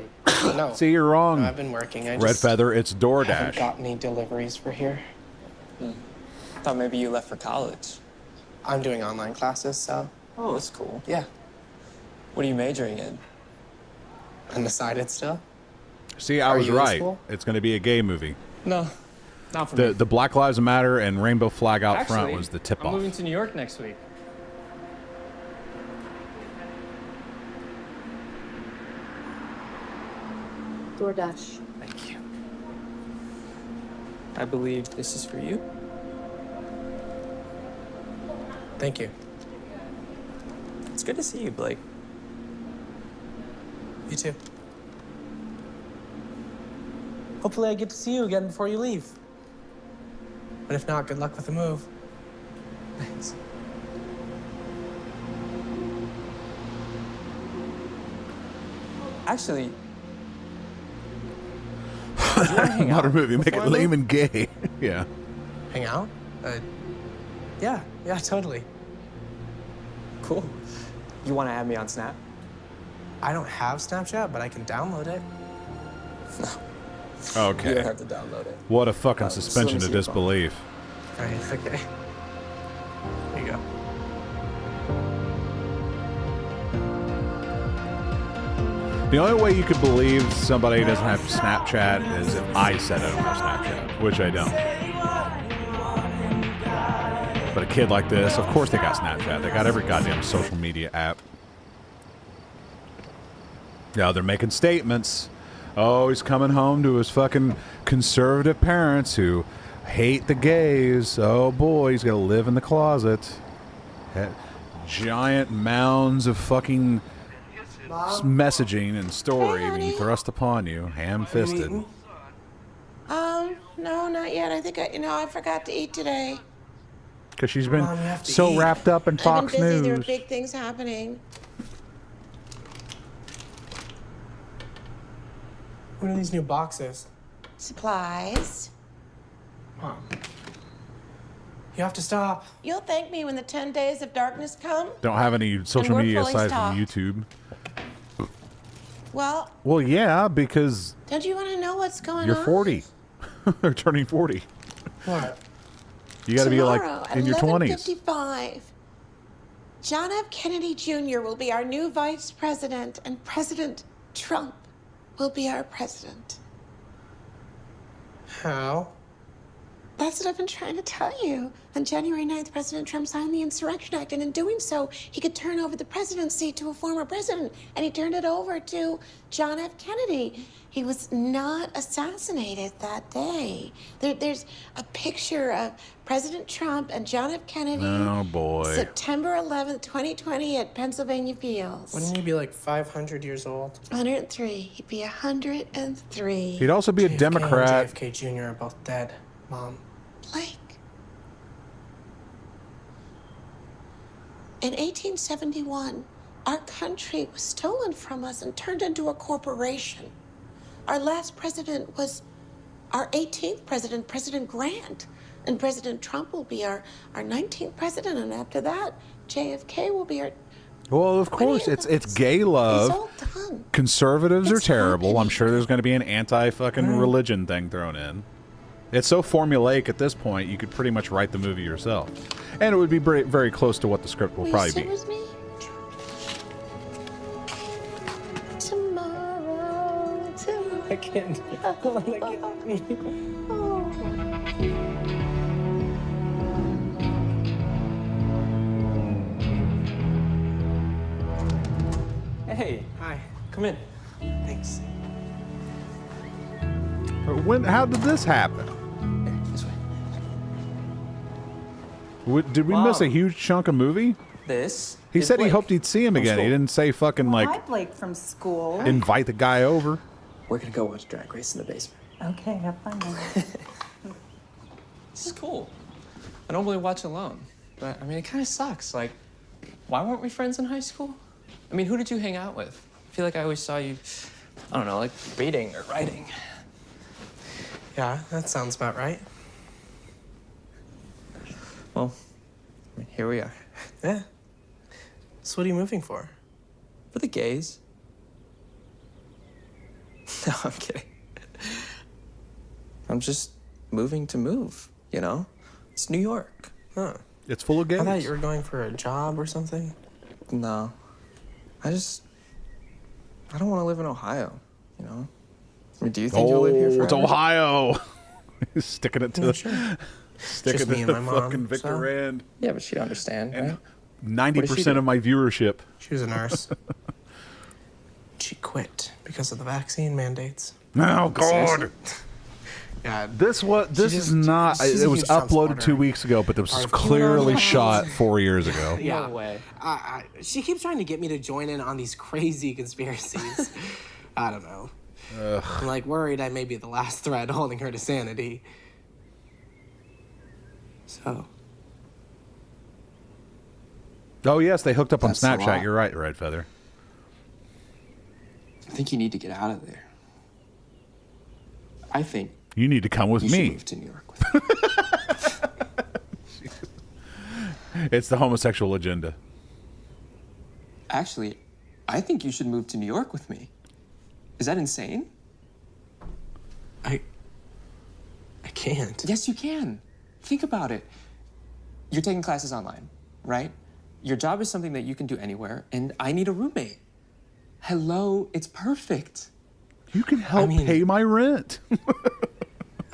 no. See, you're wrong. No, I've been working. I Red just Feather, it's DoorDash. haven't got any deliveries for here. Thought maybe you left for college. I'm doing online classes, so. Oh, that's cool. Yeah. What are you majoring in? Undecided still? See, I was right. It's going to be a gay movie. No, not for me. The Black Lives Matter and rainbow flag out Actually, front was the I'm tip-off. moving to New York next week. DoorDash. Thank you. I believe this is for you. Thank you. It's good to see you, Blake. You too. Hopefully I get to see you again before you leave. But if not, good luck with the move. Thanks. Actually, Modern movie, make it lame and gay. Yeah. hang out? Yeah, totally. Cool. You want to add me on Snap? I don't have Snapchat, but I can download it. Okay. You don't have to download it. What a fucking So let me suspension see of your phone. disbelief. Right, okay. There you go. The only way you could believe somebody doesn't have Snapchat is if I said I don't have Snapchat, which I don't. But a kid like this, of course they got Snapchat. They got every goddamn social media app. Yeah, they're making statements. Oh, he's coming home to his fucking conservative parents who hate the gays. Oh boy, he's gonna live in the closet. Giant mounds of fucking messaging and story being thrust upon you, ham-fisted. No, not yet. I think I forgot to eat today. Because she's been Mom, you have to so eat. wrapped up in Fox I've been busy. News. There are big things happening. What are these new boxes? Supplies. Mom. You have to stop. You'll thank me when the 10 days of darkness come. Don't have any social we're media fully aside stocked. from YouTube. Well, Well, yeah, because don't you want to know what's going you're on? 40. They're turning 40. What? You got to be like Tomorrow in your at 20s. 11:55, John F. Kennedy Jr. will be our new vice president, and President Trump will be our president. How? That's what I've been trying to tell you. On January 9th, President Trump signed the Insurrection Act, and in doing so, he could turn over the presidency to a former president, and he turned it over to John F. Kennedy. He was not assassinated that day. There's a picture of President Trump and John F. Kennedy. Oh, boy. September 11th, 2020 at Pennsylvania Fields. Wouldn't he be like 500 years old? 103. He'd be 103. He'd also be a JFK Democrat. and JFK Jr. are both dead, Mom. Blake. In 1871, our country was stolen from us and turned into a corporation. Our last president was our 18th president, President Grant. And President Trump will be our 19th president. And after that, JFK will be our... Well, of course, it's gay love. all done. Conservatives are terrible. I'm sure there's going to be an anti-fucking religion thing thrown in. It's so formulaic at this point, you could pretty much write the movie yourself. And it would be very, very close to what the script will probably be. with me? Tomorrow. I can't. Hey. Hi. Come in. Thanks. How did this happen? This way. Did we miss a huge chunk of movie? This. He is said he Blake hoped he'd see him from again. He school. didn't say fucking Hi, like Blake from school. invite the guy over. We're gonna go watch Drag Race in the basement. Okay, have fun then. This is cool. I don't really watch alone, but I mean, it kind of sucks. Like, why weren't we friends in high school? I mean, who did you hang out with? I feel like I always saw you, I don't know, like reading or writing. Yeah, that sounds about right. Well, I mean, here we are. Yeah. So what are you moving for? For the gays. No, I'm kidding. I'm just moving to move, you know? It's New York. Huh. It's full of gays. I thought you were going for a job or something. No. I don't want to live in Ohio, you know? I mean, do you think you'll live here forever? It's Ohio. He's sticking it to Yeah, the sure. sticking Just me it and to my mom, fucking Victor so- Rand. Yeah, but she'd understand, right? 90% of my viewership. She was a nurse. She quit because of the vaccine mandates. Oh God. Seriously. Yeah. This is not. she's It a was huge Trump uploaded supporter. 2 weeks ago, but this was Part of clearly QAnon. shot 4 years ago. Yeah. No way. She keeps trying to get me to join in on these crazy conspiracies. I don't know. I'm like worried I may be the last thread holding her to sanity. So. Oh yes, they hooked up on That's a Snapchat. lot. You're right, Red Feather. I think you need to get out of there. I think You need to come with you should me. move to New York. It's the homosexual agenda. Actually, I think you should move to New York with me. Is that insane? I can't. Yes, you can. Think about it. You're taking classes online, right? Your job is something that you can do anywhere, and I need a roommate. Hello, it's perfect. You can help pay my rent.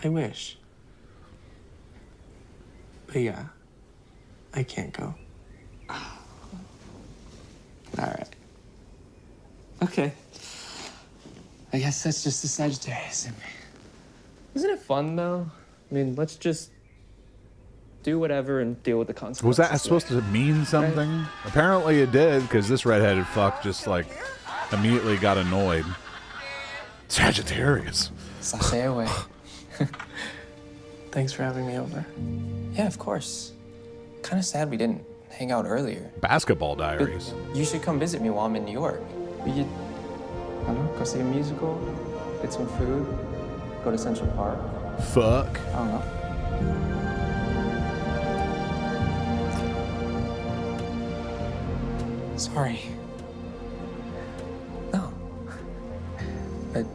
I wish. But yeah, I can't go. All right. Okay. I guess that's just the Sagittarius in me. Isn't it fun, though? I mean, let's just do whatever and deal with the consequences. Was that supposed to mean something? Right. Apparently it did, because this redheaded fuck just, like, immediately got annoyed. Sagittarius. Sashay away. Thanks for having me over. Yeah, of course. Kind of sad we didn't hang out earlier. Basketball Diaries. But you should come visit me while I'm in New York. We could, I don't know, go see a musical, get some food, go to Central Park. Fuck. I don't know. Sorry. No. But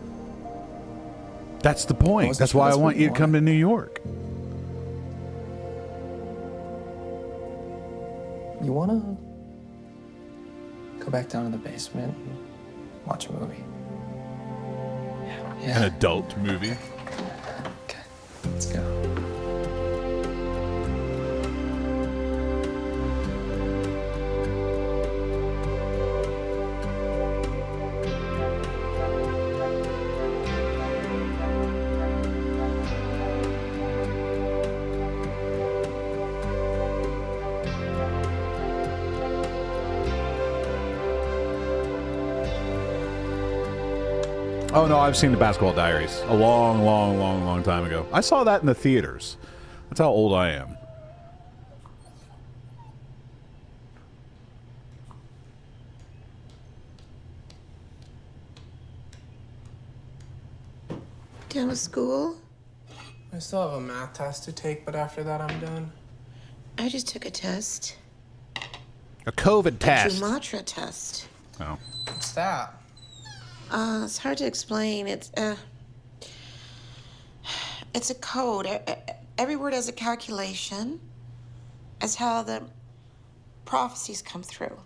that's the point. That's why I want you to come to New York. You wanna go back down to the basement and watch a movie? Yeah. An adult movie. Okay, let's go. Oh no, I've seen the Basketball Diaries a long time ago. I saw that in the theaters. That's how old I am. Done with school? I still have a math test to take, but after that I'm done. I just took a test. A COVID test. A Jumatra test. Oh. What's that? It's hard to explain. It's a code. Every word has a calculation. As how the prophecies come through.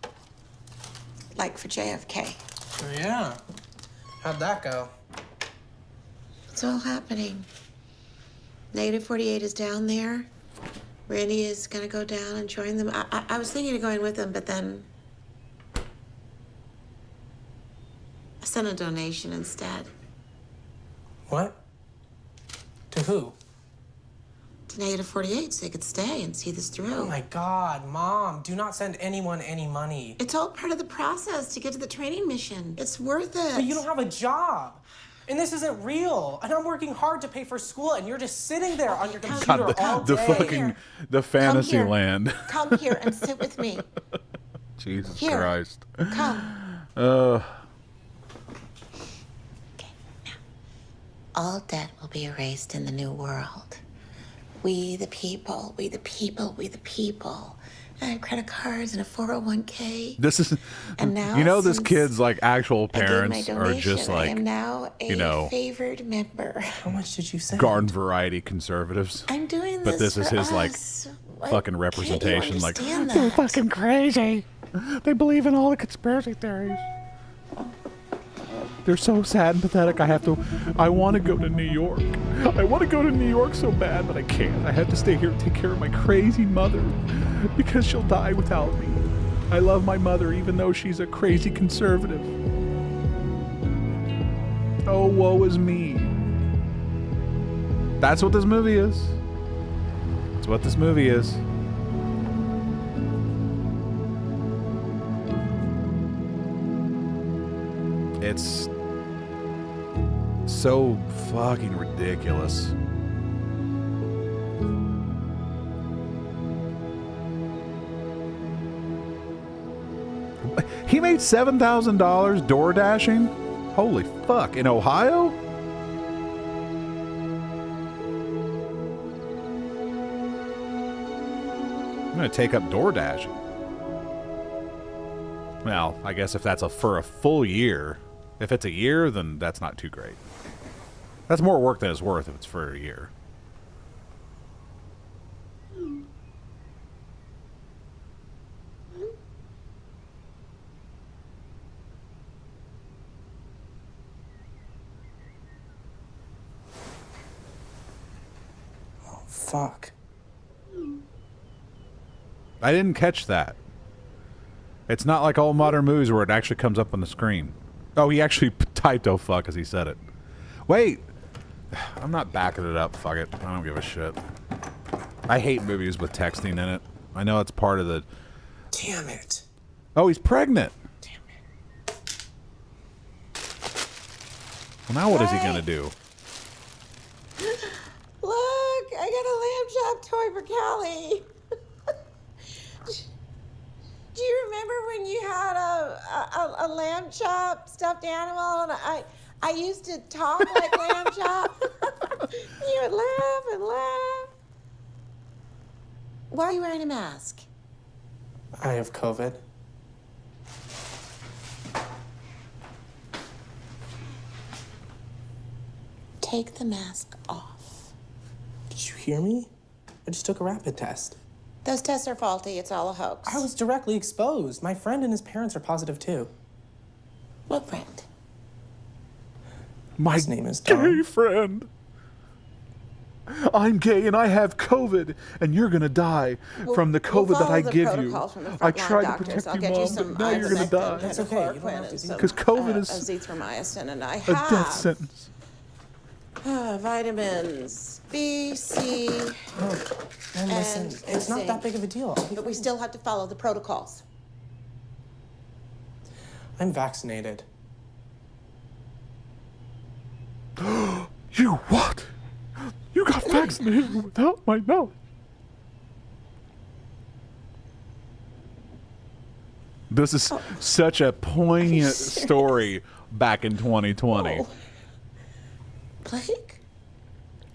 Like for JFK. Oh, yeah. How'd that go? It's all happening. Negative 48 is down there. Randy is gonna go down and join them. I was thinking of going with them, but then I sent a donation instead. What? To who? To Negative 48, so they could stay and see this through. Oh my God, Mom, do not send anyone any money. It's all part of the process to get to the training mission. It's worth it. But you don't have a job. And this isn't real. And I'm working hard to pay for school, and you're just sitting there on your computer all day. The fucking, the fantasy land. Come here and sit with me. Jesus Here. Christ. Come. Uh. All debt will be erased in the new world. We the people, we the people, we the people. I have credit cards and a 401k. This is, And now, you know, this since kid's like actual I gave my parents are just donation, like, I am now a you know, favored member. How much did you send? garden variety conservatives. I'm doing But this is for his like us. Why fucking can't you representation. Like, understand they're that? fucking crazy. They believe in all the conspiracy theories. They're so sad and pathetic. I want to go to New York. I want to go to New York so bad, but I can't. I have to stay here and take care of my crazy mother because she'll die without me. I love my mother even though she's a crazy conservative. Oh, woe is me. That's what this movie is. That's what this movie is. It's so fucking ridiculous. He made $7,000 door dashing? Holy fuck, in Ohio? I'm gonna take up door dashing. Well, I guess if that's for a full year. If it's a year, then that's not too great. That's more work than it's worth if it's for a year. Oh, fuck. I didn't catch that. It's not like all modern movies where it actually comes up on the screen. Oh, he actually typed "oh fuck" as he said it. Wait, I'm not backing it up. Fuck it. I don't give a shit. I hate movies with texting in it. I know it's part of the... Damn it. Oh, he's pregnant. Damn it. Well, now what is he gonna do? Look, I got a lamb chop toy for Callie. Do you remember when you had a lamb chop stuffed animal and I used to talk like lamb chop? You would laugh and laugh. Why are you wearing a mask? I have COVID. Take the mask off. Did you hear me? I just took a rapid test. Those tests are faulty. It's all a hoax. I was directly exposed. My friend and his parents are positive too. What friend? My His name is Tom. gay friend. I'm gay and I have COVID, and you're gonna die from the COVID that I give you. I tried to protect I'll you, get Mom, you some but now you're gonna die. That's okay. You don't have to do Because COVID is azithromycin, and I a have death sentence. Vitamins B, C, And listen, and it's not that zinc. big of a deal. But we still have to follow the protocols. I'm vaccinated. You what? You got vaccinated without my knowledge. This is such a poignant story back in 2020. Blake?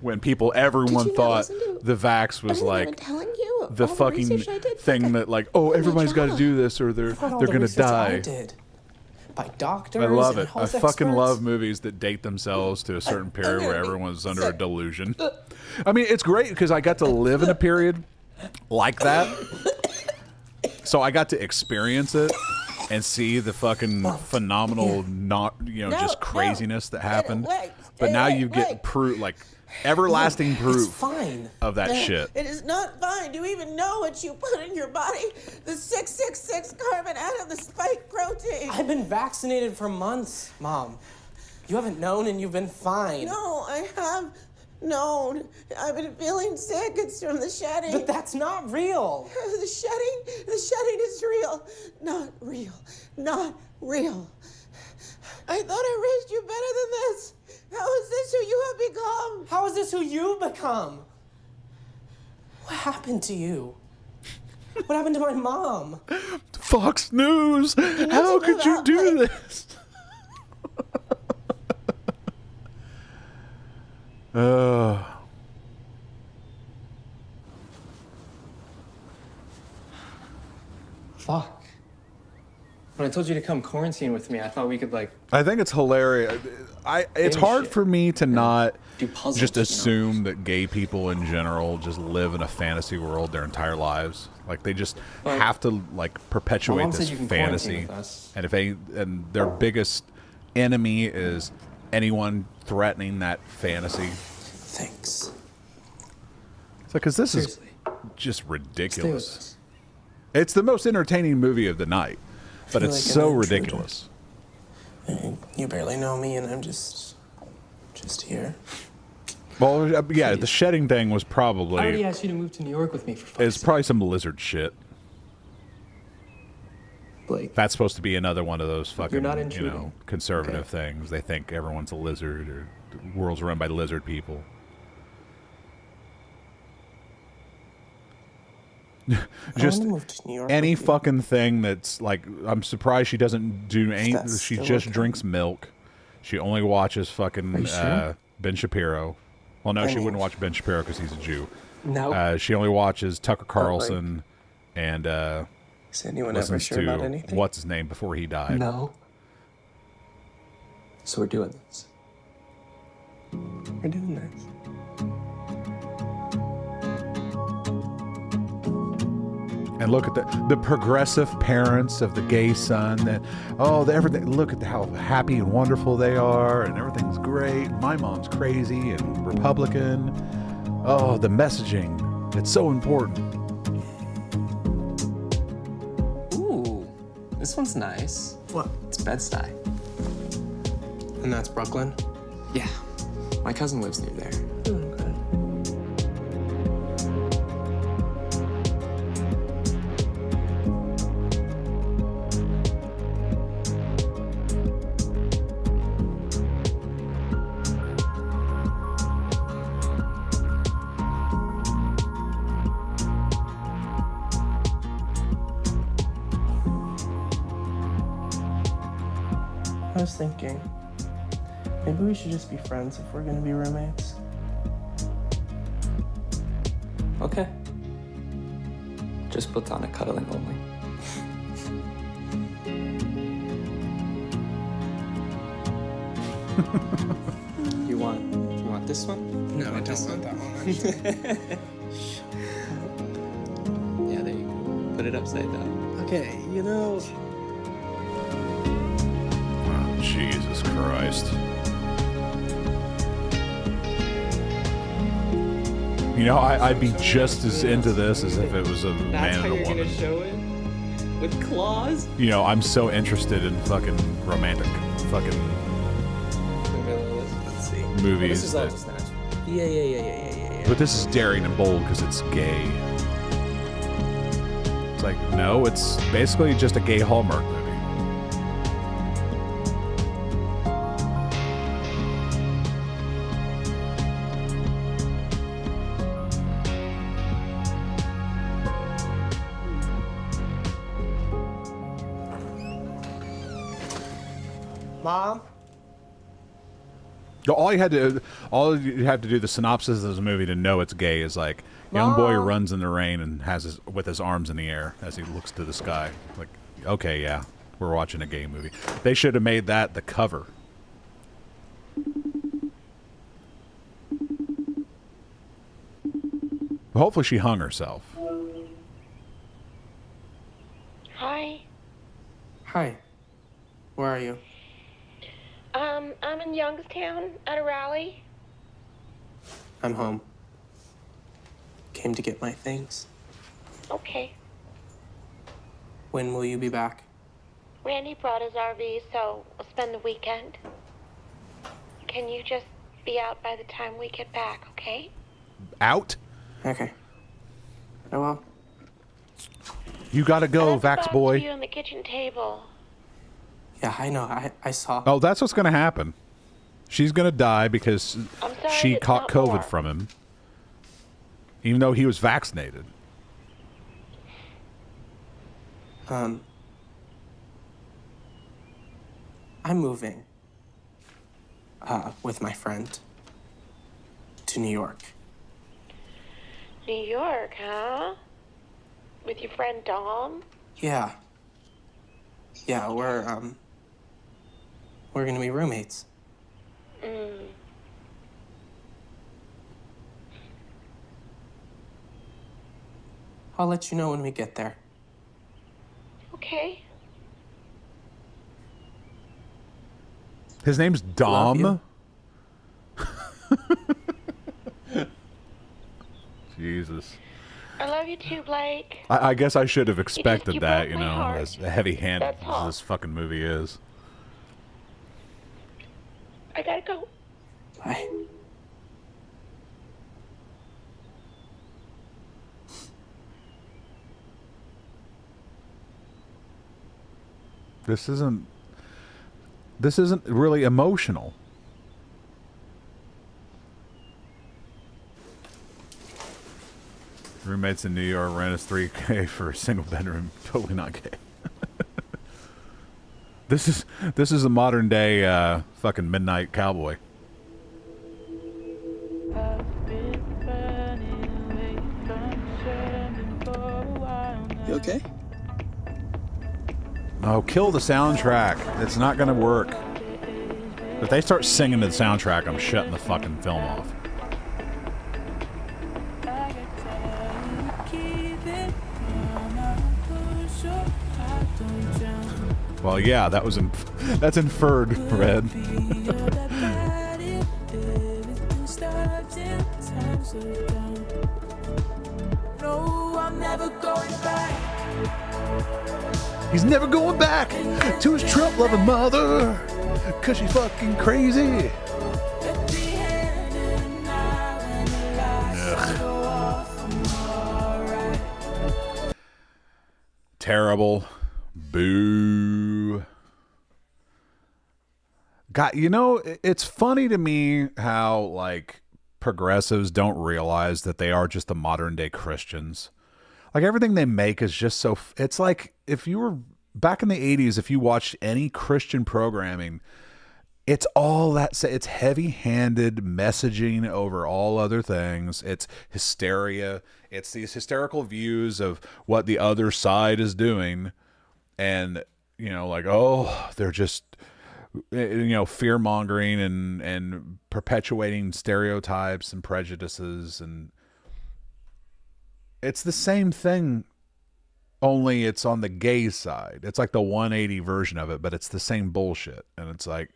When everyone Did you not thought listen to the vax was everything I've like been telling you? the All the fucking research I did? thing that like, oh, everybody's got to do this or they're All the gonna research I die. did. By doctors I love and it. I health fucking experts. love movies that date themselves to a certain period where gonna be everyone's under a sick. delusion. I mean, it's great because I got to live in a period like that. So I got to experience it and see the fucking phenomenal, just craziness that happened. But now you get proof, like everlasting proof fine. of that shit. It is not fine. Do you even know what you put in your body? The 666 carbon out of the spike protein. I've been vaccinated for months, Mom. You haven't known and you've been fine. No, I have known. I've been feeling sick. It's from the shedding. But that's not real. The shedding is real. Not real. Not real. I thought I raised you better than this. How is this who you have become? How is this who you've become? What happened to you? What happened to my mom? Fox News! How could you do this? Fuck. When I told you to come quarantine with me, I thought we could like... I think it's hilarious. It's hard for me to not puzzles, just you know? assume that gay people in general just live in a fantasy world their entire lives. Like they just But have to like my perpetuate mom this said you can quarantine fantasy. with us. And their biggest enemy is anyone threatening that fantasy. Thanks. It's like, because this Seriously. is just Stay with ridiculous. us. It's the most entertaining movie of the night, but feel it's like so an intruder. ridiculous. You barely know me and I'm just here. Well, yeah, the shedding thing was I already probably asked you to move to New York with me for fuck's it's probably some lizard shit. Blake. That's supposed to be another one of those fucking not intruding. conservative things. They think everyone's a lizard or the world's run by lizard people. Just I wanna move to New York any with you. fucking thing that's like, I'm surprised she doesn't do any. That's She still just okay. drinks milk. She only watches Are fucking you sure? Ben Shapiro. Well, no, I she mean- wouldn't watch Ben Shapiro because he's a Jew. No. She only watches Tucker Carlson and Is anyone ever listens sure about to anything? what's his name before he died. No. So we're doing this. We're doing this. And look at the progressive parents of the gay son. That everything. Look at how happy and wonderful they are, and everything's great. My mom's crazy and Republican. Oh, the messaging. It's so important. Ooh, this one's nice. What? It's Bed-Stuy. And that's Brooklyn? Yeah. My cousin lives near there. I was thinking, maybe we should just be friends if we're gonna be roommates. Okay. Just platonic cuddling only. You want this one? No, I don't want that one. Yeah, there you go. Put it upside down. Okay, you know. Oh, Jesus Christ. You know, I'd be just as into this as if it was a man and a woman. Show it? With claws? You know, I'm so interested in fucking romantic fucking Let's see. movies. This is all that- just natural. Yeah. But this is daring and bold because it's gay. It's like, no, it's basically just a gay Hallmark movie. Mom? All you have to do the synopsis of the movie to know it's gay is like young boy Mom. runs in the rain and has with his arms in the air as he looks to the sky. Like, okay, yeah, we're watching a gay movie. They should have made that the cover. Hopefully she hung herself. Hi. Hi. Where are you? I'm in Youngstown at a rally. I'm home. Came to get my things. Okay. When will you be back? Randy brought his RV, so we'll spend the weekend. Can you just be out by the time we get back, okay? Out? Okay. Oh well. You gotta go, Vax boy. You on the kitchen table. Yeah, I know. I saw. Oh, that's what's gonna happen. She's gonna die because I'm sorry, she it's caught not COVID more. from him, even though he was vaccinated. I'm moving. With my friend. To New York. New York, huh? With your friend Dom? Yeah. Yeah, we're gonna be roommates. I'll let you know when we get there. Okay. His name's Dom. Jesus. I love you too, Blake. I guess I should have expected you that, broke you my know, heart. as heavy-handed That's all. as this fucking movie is. I gotta go. Bye. This isn't really emotional. Roommates in New York rent us $3,000 for a single bedroom. Totally not gay. This is a modern day fucking Midnight Cowboy. You okay? Oh, kill the soundtrack. It's not gonna work. If they start singing to the soundtrack, I'm shutting the fucking film off. Well, yeah, that was that's inferred, Red. No, I'm never going back. He's never going back to his Trump-loving mother, 'cause she's fucking crazy. Ugh. Terrible. Boo. God, you know, it's funny to me how, like, progressives don't realize that they are just the modern day Christians. Like, everything they make is just so, it's like if you were back in the 80s, if you watched any Christian programming, it's all that, it's heavy-handed messaging over all other things. It's hysteria. It's these hysterical views of what the other side is doing. And, you know, like, oh, they're just, you know, fear-mongering and perpetuating stereotypes and prejudices. And it's the same thing, only it's on the gay side. It's like the 180 version of it, but it's the same bullshit. And it's like,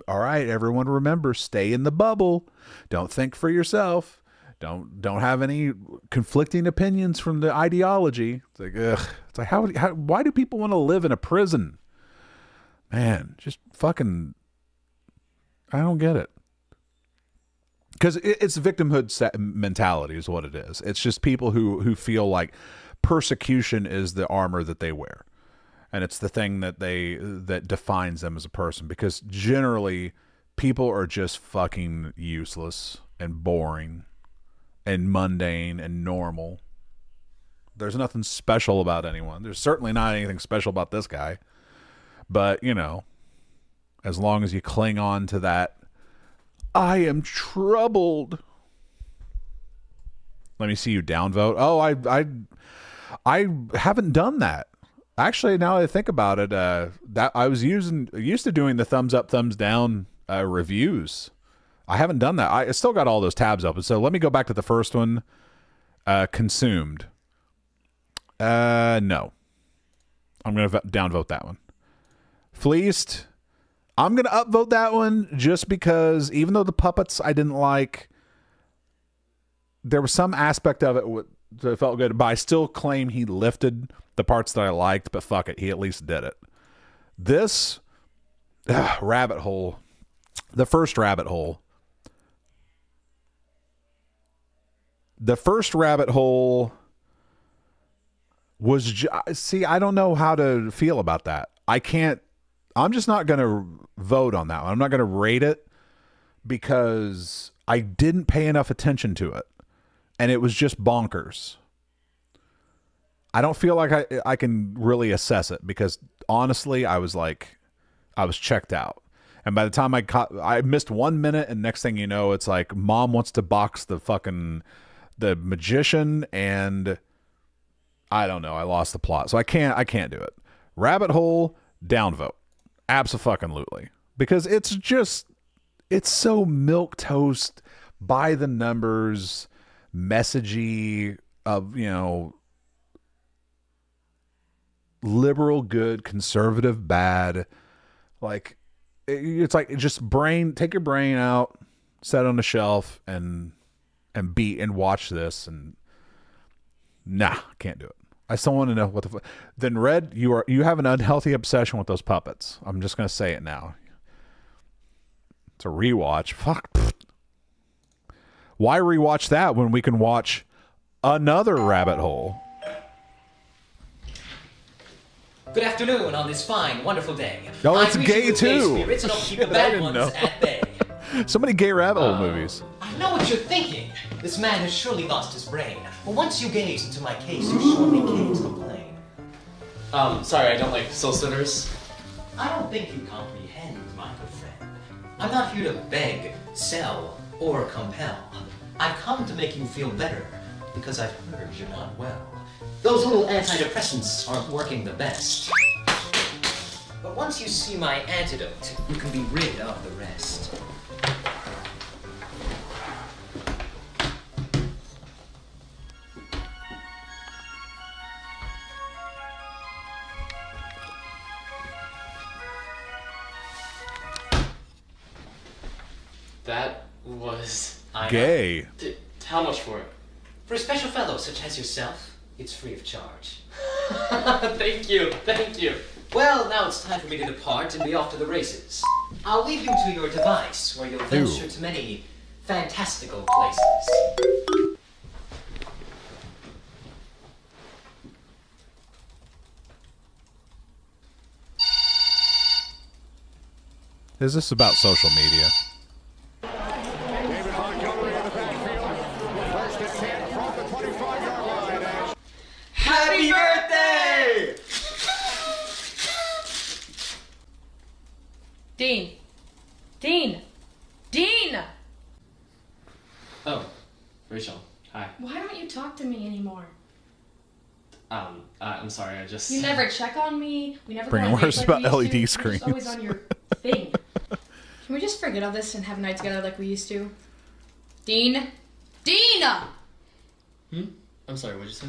all right, everyone, remember, stay in the bubble. Don't think for yourself. Don't have any conflicting opinions from the ideology. It's like, ugh. It's like, why do people want to live in a prison? Man, just fucking, I don't get it. Because it's victimhood mentality is what it is. It's just people who feel like persecution is the armor that they wear. And it's the thing that defines them as a person. Because generally, people are just fucking useless and boring and mundane and normal. There's nothing special about anyone. There's certainly not anything special about this guy. But, you know, as long as you cling on to that, I am troubled. Let me see you downvote. Oh, I haven't done that. Actually, now that I think about it, that I was used to doing the thumbs up, thumbs down reviews. I haven't done that. I still got all those tabs open. So let me go back to the first one. Consumed. No. I'm going to downvote that one. Fleeced. I'm going to upvote that one just because even though the puppets I didn't like, there was some aspect of it that felt good, but I still claim he lifted the parts that I liked, but fuck it. He at least did it. This rabbit hole, the first rabbit hole was, see, I don't know how to feel about that. I'm just not going to vote on that one. I'm not going to rate it because I didn't pay enough attention to it. And it was just bonkers. I don't feel like I can really assess it because honestly, I was checked out. And by the time I missed 1 minute and next thing you know, it's like mom wants to box the magician and I don't know. I lost the plot. So I can't do it. Rabbit hole, downvote. Abso-fucking-lutely. Because it's so milquetoast, by the numbers, messagey of, you know, liberal good, conservative bad. Like, it's like just take your brain out, set it on the shelf, and watch this. And nah, can't do it. I still want to know what the fuck. Then Red, you have an unhealthy obsession with those puppets. I'm just gonna say it now. It's a rewatch. Fuck. Why rewatch that when we can watch another rabbit hole? Good afternoon on this fine, wonderful day. Oh, it's gay too. Gay spirits and I'll keep the bad ones at bay. So many gay rabbit hole movies. I know what you're thinking. This man has surely lost his brain. But once you gaze into my case, you surely can't complain. Sorry, I don't like soul sinners. I don't think you comprehend, my good friend. I'm not here to beg, sell, or compel. I've come to make you feel better because I've heard you're not well. Those little antidepressants aren't working the best. But once you see my antidote, you can be rid of the rest. That was... Gay. How much for it? For a special fellow such as yourself, it's free of charge. Thank you, thank you. Well, now it's time for me to depart and be off to the races. I'll leave you to your device, where you'll venture to many fantastical places. Is this about social media? Happy birthday! Dean. Dean. Dean! Oh, Rachel. Hi. Why don't you talk to me anymore? I'm sorry, I just... You never check on me. We never Bringing go on worse dates about like we LED used to. You're screens. just always on your thing. Can we just forget all this and have a night together like we used to? Dean? Dean! I'm sorry, what'd you say?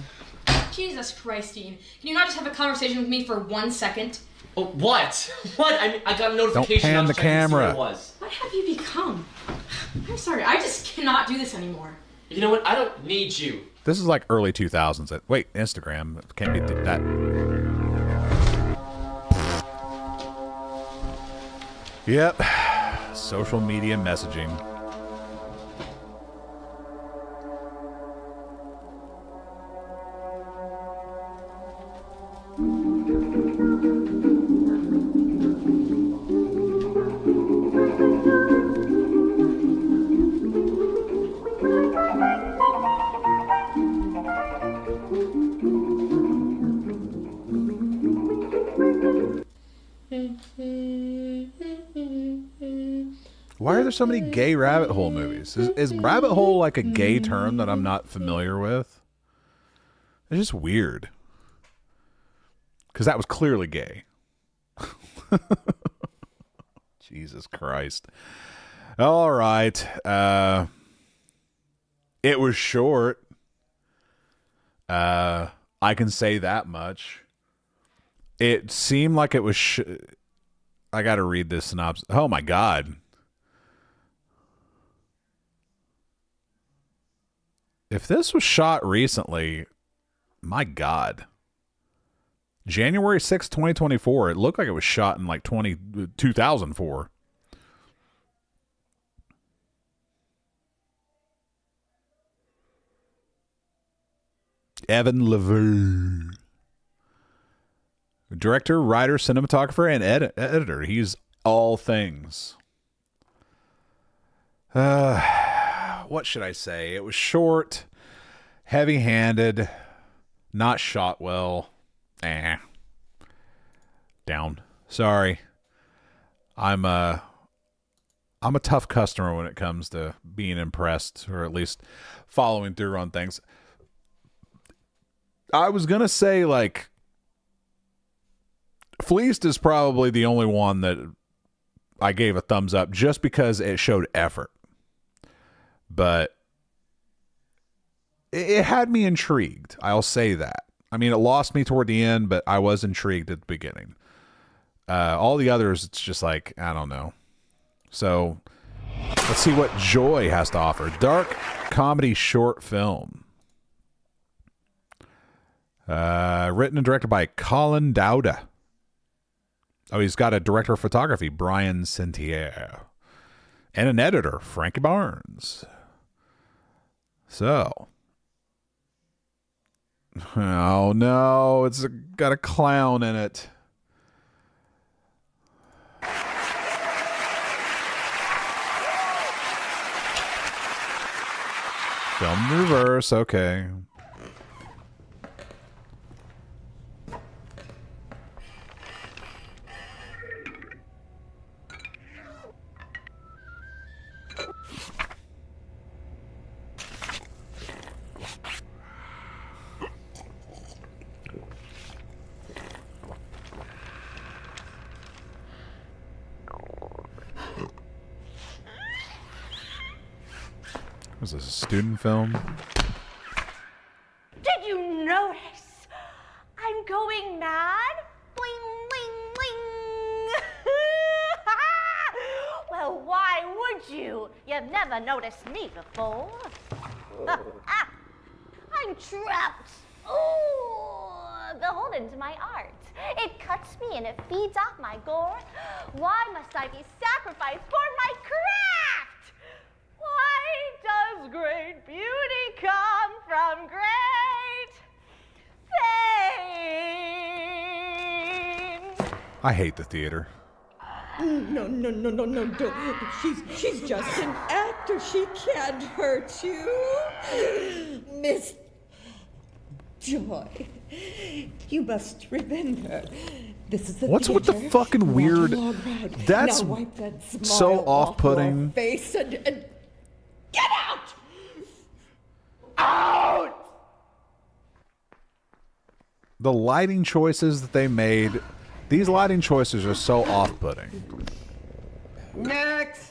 Jesus Christ, Dean. Can you not just have a conversation with me for 1 second? Oh, what? What? I got a notification. pan I was the checking to see what camera. it was. What have you become? I'm sorry, I just cannot do this anymore. You know what? I don't need you. This is like early 2000s. Wait, Instagram can't be that. Yep, social media messaging. Why are there so many gay rabbit hole movies? Is rabbit hole like a gay term that I'm not familiar with? It's just weird. Because that was clearly gay. Jesus Christ. All right. It was short. I can say that much. It seemed like it was... I got to read this synopsis. Oh, my God. If this was shot recently, my God. January 6, 2024. It looked like it was shot in like 2004. Evan Levine. Director, writer, cinematographer, and editor. He's all things. What should I say? It was short, heavy-handed, not shot well. Down. Sorry. I'm a tough customer when it comes to being impressed, or at least following through on things. I was gonna say, like, Fleeced is probably the only one that I gave a thumbs up just because it showed effort. But it had me intrigued. I'll say that. I mean, it lost me toward the end, but I was intrigued at the beginning. All the others, it's just like, I don't know. So let's see what Joy has to offer. Dark comedy short film. Written and directed by Colin Dowda. Oh, he's got a director of photography, Brian Sentier. And an editor, Frankie Barnes. So. Oh, no. It's got a clown in it. Film reverse. Okay. Was this a student film? Did you notice? I'm going mad. Bling, bling, bling. Well, why would you? You've never noticed me before. I'm trapped. Ooh, beholden to my art. It cuts me and it feeds off my gore. Why must I be sacrificed for my craft? Why does great beauty come from great pain? I hate the theater. No, don't. She's just an actor. She can't hurt you. Miss Joy, you must remember, this is the What's with the theater, fucking not a weird... long ride. That's Now wipe that smile so off off-putting. your face and get out! Out! The lighting choices that they made, these lighting choices are so off-putting. Next!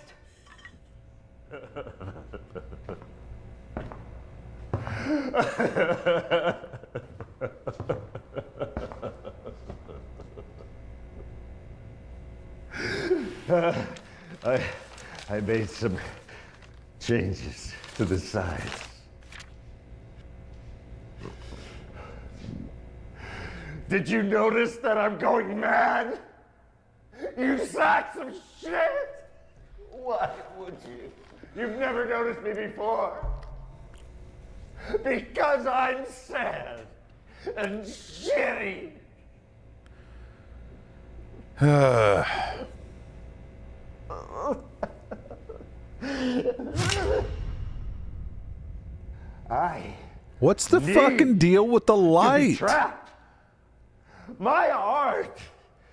I made some changes to the sides. Did you notice that I'm going mad? You sacks of shit! Why would you? You've never noticed me before. Because I'm sad and shitty. What's the fucking deal with the To be light? trapped. My art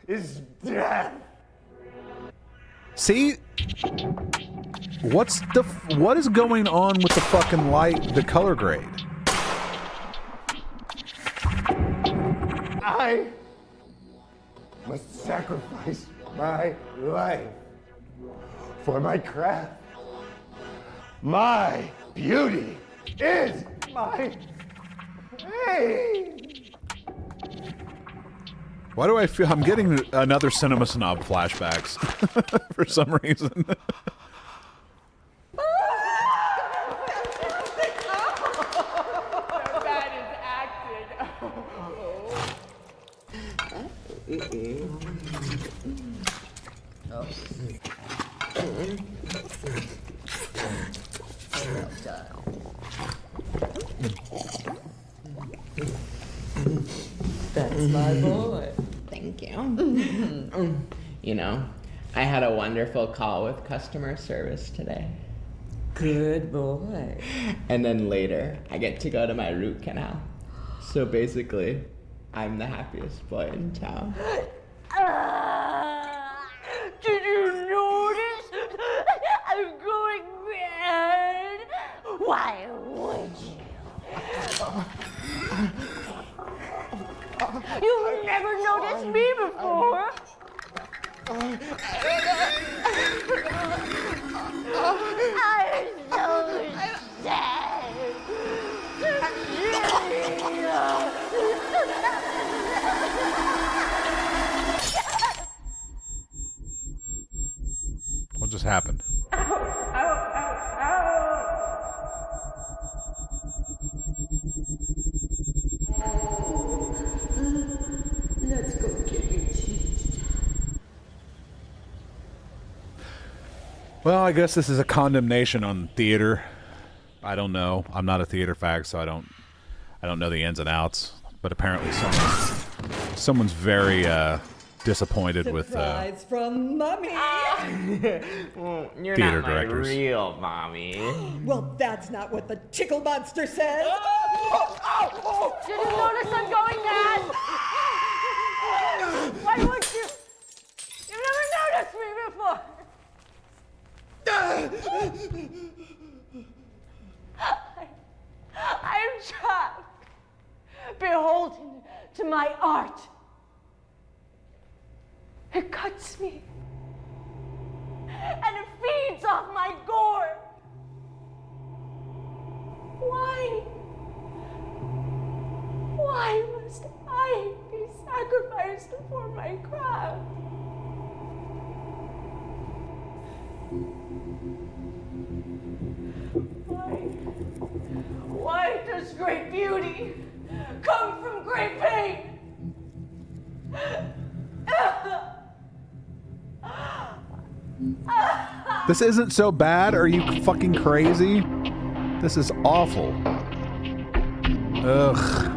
is death. See? What is going on with the fucking light, the color grade? I must sacrifice my life for my craft. My beauty is my pain. Why do I feel I'm getting another Cinema Snob flashbacks for some reason? That's my boy. Thank you. You know, I had a wonderful call with customer service today. Good boy. And then later, I get to go to my root canal. So basically, I'm the happiest boy in town. Did you notice? I'm going mad. Why would you? You've never noticed me before. I'm so sad. What just happened? Let's go get you changed. Well, I guess this is a condemnation on theater. I don't know. I'm not a theater fag, so I don't know the ins and outs. But apparently, someone's very disappointed with Surprise from Mommy. You're theater not my directors. real mommy. Well, that's not what the tickle monster says. Did you notice I'm going mad? Why would you? You've never noticed me before. I'm trapped, beholden to my art. It cuts me, and it feeds off my gore. eyes to form my craft. Why does great beauty come from great pain? This isn't so bad. Are you fucking crazy? This is awful. Ugh.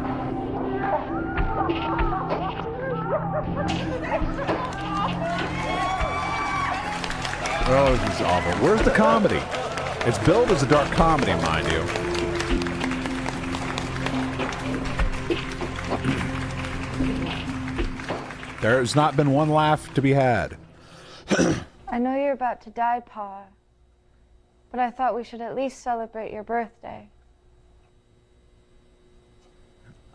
Oh, this is awful. Where's the comedy? It's billed as a dark comedy, mind you. There's not been one laugh to be had. I know you're about to die, Pa, but I thought we should at least celebrate your birthday.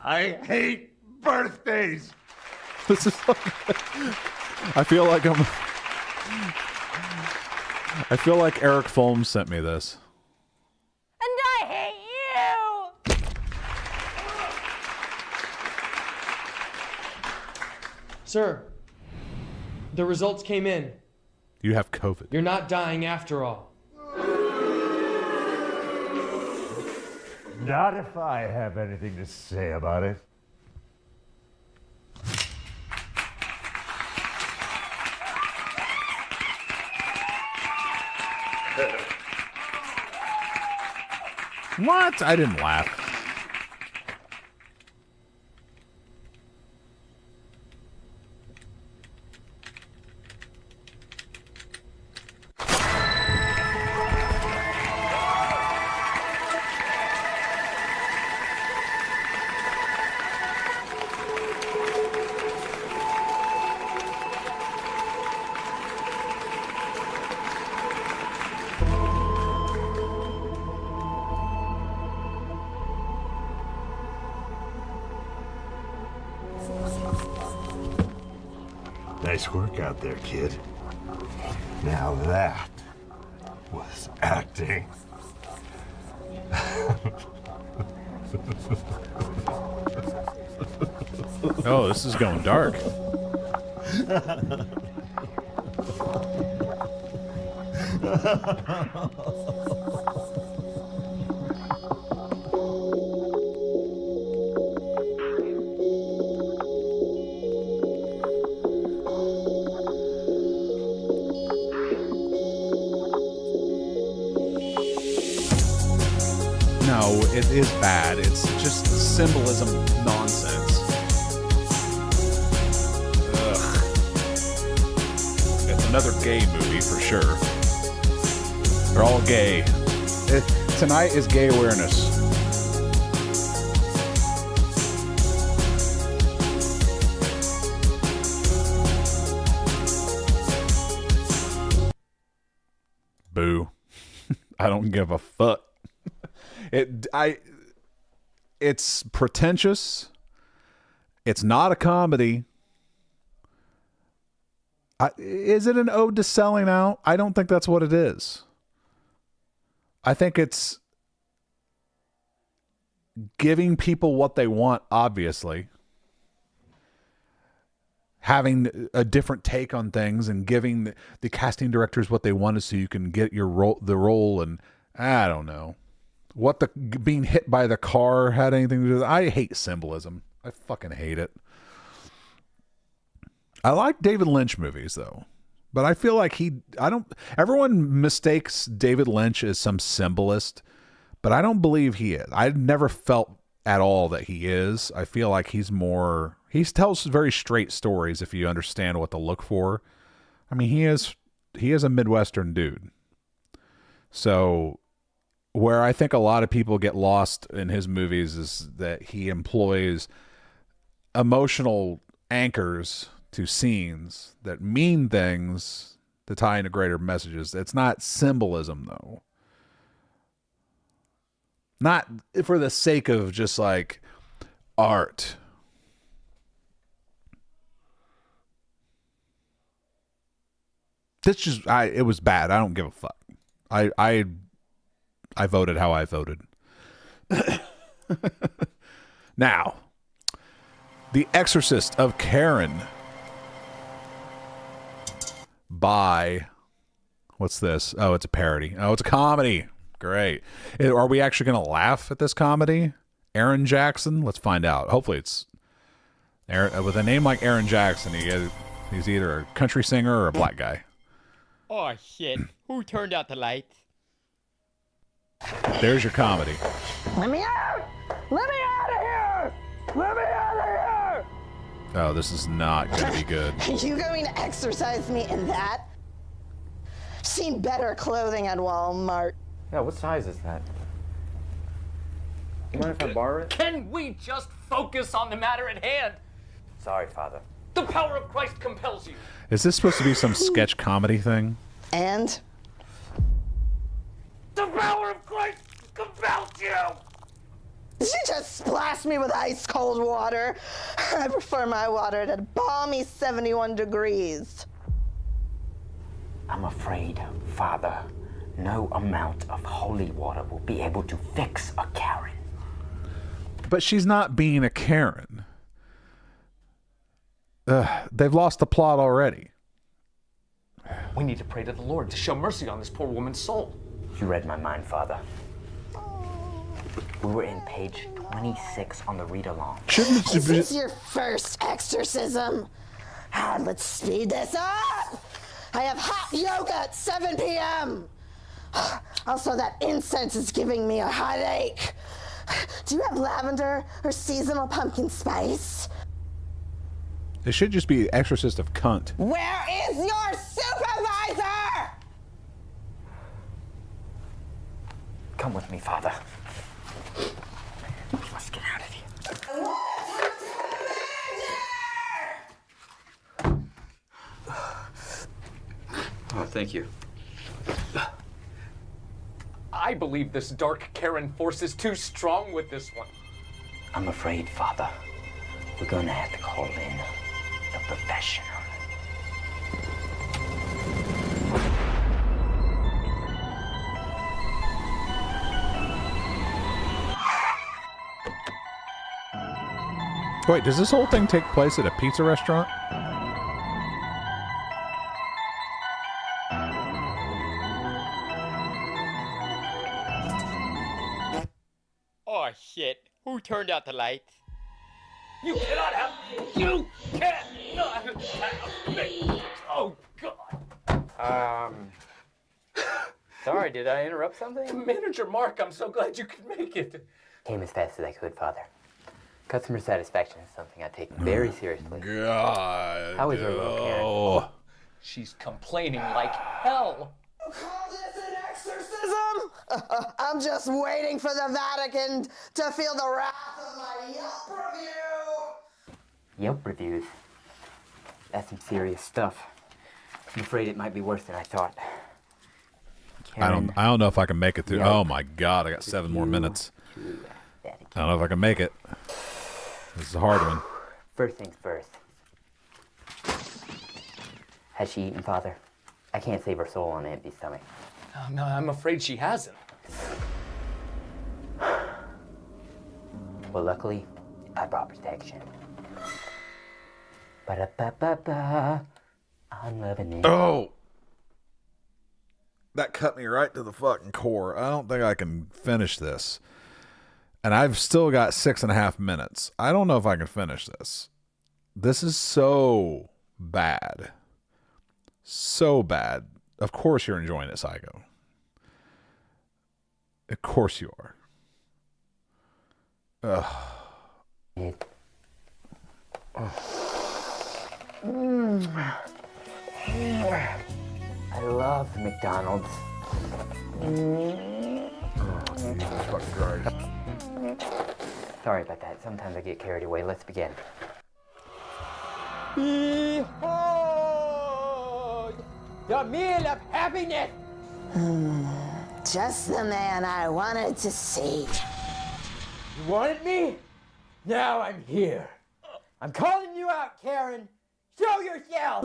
I hate birthdays. This is like, I feel like Eric Folms sent me this. And I hate you! Sir, the results came in. You have COVID. You're not dying after all. Not if I have anything to say about it. What? I didn't laugh. Nice work out there, kid. Now that was acting. Oh, this is going dark. No, it is bad. It's just symbolism nonsense. Ugh. It's another gay movie for sure. They're all gay. Tonight is gay awareness. Boo. I don't give a fuck. It's pretentious. It's not a comedy. Is it an ode to selling out? I don't think that's what it is. I think it's giving people what they want, obviously. Having a different take on things and giving the casting directors what they wanted so you can get the role, and I don't know. What the being hit by the car had anything to do with it. I hate symbolism. I fucking hate it. I like David Lynch movies though, but I feel like everyone mistakes David Lynch as some symbolist, but I don't believe he is. I never felt at all that he is. I feel like he tells very straight stories if you understand what to look for. I mean, he is a Midwestern dude. So where I think a lot of people get lost in his movies is that he employs emotional anchors to scenes that mean things to tie into greater messages. It's not symbolism, though. Not for the sake of just like art. It was bad. I don't give a fuck. I voted how I voted. Now, The Exorcist of Karen by, what's this? Oh, it's a parody. Oh, it's a comedy. Great. Are we actually going to laugh at this comedy? Aaron Jackson? Let's find out. Hopefully it's Aaron, with a name like Aaron Jackson. He's either a country singer or a black guy. Oh, shit. Who turned out the lights? There's your comedy. Let me out! Let me out of here! Let me out of here! Oh, this is not going to be good. You going to exercise me in that? Seen better clothing at Walmart. Yeah, what size is that? You mind if I borrow it? Can we just focus on the matter at hand? Sorry, Father. The power of Christ compels you. Is this supposed to be some sketch comedy thing? And? The power of Christ compels you! Did you just splash me with ice cold water? I prefer my water at a balmy 71 degrees. I'm afraid, Father, no amount of holy water will be able to fix a Karen. But she's not being a Karen. They've lost the plot already. We need to pray to the Lord to show mercy on this poor woman's soul. You read my mind, Father. We were in page 26 on the read-along. Is this your first exorcism? Let's speed this up! I have hot yoga at 7 p.m. Also, that incense is giving me a headache. Do you have lavender or seasonal pumpkin spice? It should just be Exorcist of Cunt. Where is your supervisor? Come with me, Father. We must get out of here. Oh, thank you. I believe this dark Karen force is too strong with this one. I'm afraid, Father, we're going to have to call in a professional. Wait, does this whole thing take place at a pizza restaurant? Oh, shit. Who turned out the lights? You cannot have. You cannot have me. Oh, God. Sorry, did I interrupt something? Manager Mark, I'm so glad you could make it. Came as fast as I could, Father. Customer satisfaction is something I take very seriously. God. How is our little Karen? She's complaining like hell. Call this an exorcism? I'm just waiting for the Vatican to feel the wrath of my Yelp review. Yelp reviews? That's some serious stuff. I'm afraid it might be worse than I thought. I don't know if I can make it through. Yep. Oh my God, I got 7 more minutes. I don't know if I can make it. This is a hard one. First things first. Has she eaten, Father? I can't save her soul on an empty stomach. Oh, no, I'm afraid she hasn't. Well, luckily, I brought protection. Ba-da-ba-ba-ba. I'm loving it. Oh! That cut me right to the fucking core. I don't think I can finish this. And I've still got 6.5 minutes. I don't know if I can finish this. This is so bad. So bad. Of course you're enjoying it, Psycho. Of course you are. Ugh. I love McDonald's. Jesus fucking Christ. Sorry about that. Sometimes I get carried away. Let's begin. Behold the meal of happiness. Just the man I wanted to see. You wanted me? Now I'm here. I'm calling you out, Karen. Show yourself.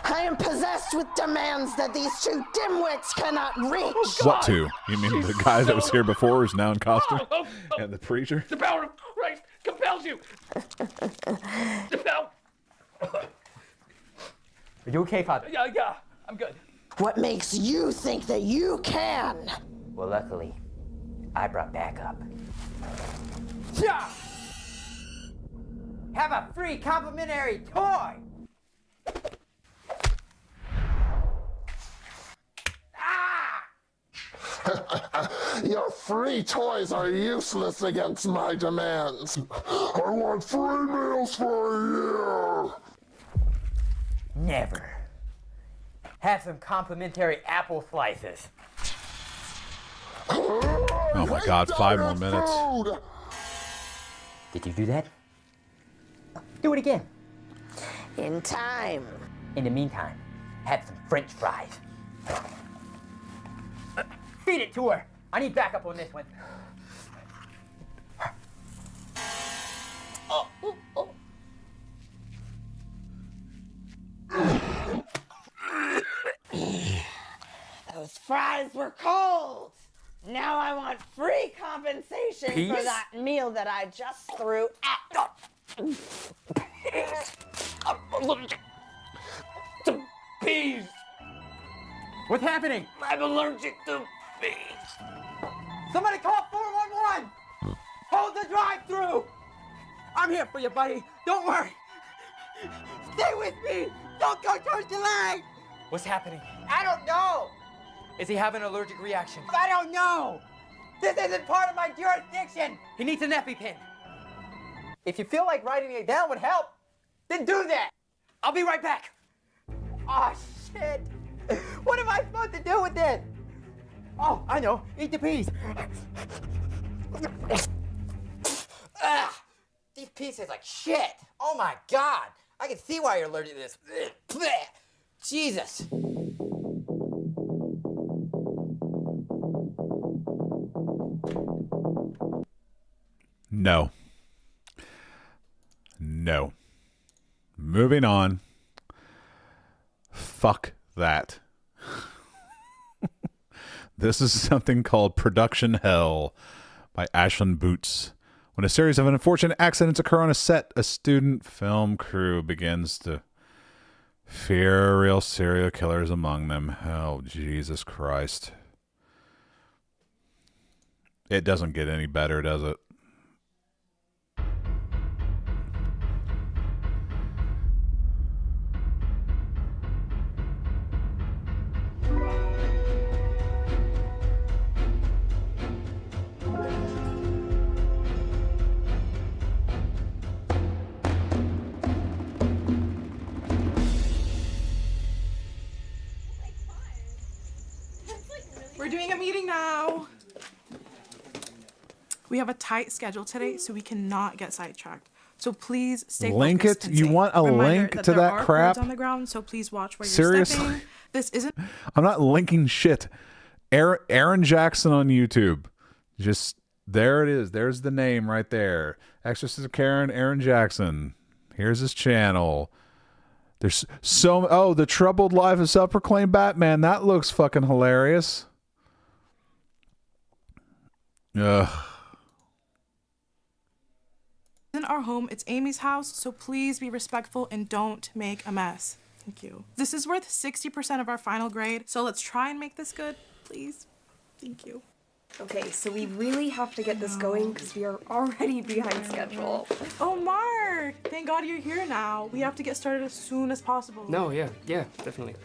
I am possessed with demands that these two dimwits cannot reach. What two? You mean the guy that was here before is now in costume? And the preacher? The power of Christ compels you. The power. Are you okay, Father? Yeah, I'm good. What makes you think that you can? Well, luckily, I brought backup. Yeah! Have a free complimentary toy! Your free toys are useless against my demands. I want free meals for a year. Never. Have some complimentary apple slices. Oh my God, 5 more minutes. Did you do that? Do it again. In time. In the meantime, have some French fries. Feed it to her. I need backup on this one. Those fries were cold. Now I want free compensation Peas? for that meal that I just threw out. To peas. What's happening? I'm allergic to peas. Somebody call 411. Hold the drive-through. I'm here for you, buddy. Don't worry. Stay with me. Don't go towards the light. What's happening? I don't know. Is he having an allergic reaction? I don't know. This isn't part of my jurisdiction. He needs an EpiPen. If you feel like writing it down would help, then do that. I'll be right back. Oh, shit. What am I supposed to do with this? Oh, I know. Eat the peas. Ugh. These peas taste like shit. Oh my God. I can see why you're allergic to this. Jesus. No. No. Moving on. Fuck that. This is something called Production Hell by Ashlyn Boots. When a series of unfortunate accidents occur on a set, a student film crew begins to fear real serial killers among them. Oh, Jesus Christ. It doesn't get any better, does it? We're doing a meeting now. We have a tight schedule today, so we cannot get sidetracked. So please stay Link focused it? and You safe. want a Reminder link to there that are crap? cords on the ground, so please watch where you're Seriously? stepping. This isn't. I'm not linking shit. Aaron Jackson on YouTube. Just there it is. There's the name right there. Exorcist of Karen, Aaron Jackson. Here's his channel. There's so The Troubled Life of Self-Proclaimed Batman. That looks fucking hilarious. Ugh. In our home, it's Amy's house, so please be respectful and don't make a mess. Thank you. This is worth 60% of our final grade, so let's try and make this good, please. Thank you. Okay, so we really have to get this going because we are already behind schedule. Oh, Mark! Thank God you're here now. We have to get started as soon as possible. No, yeah, definitely.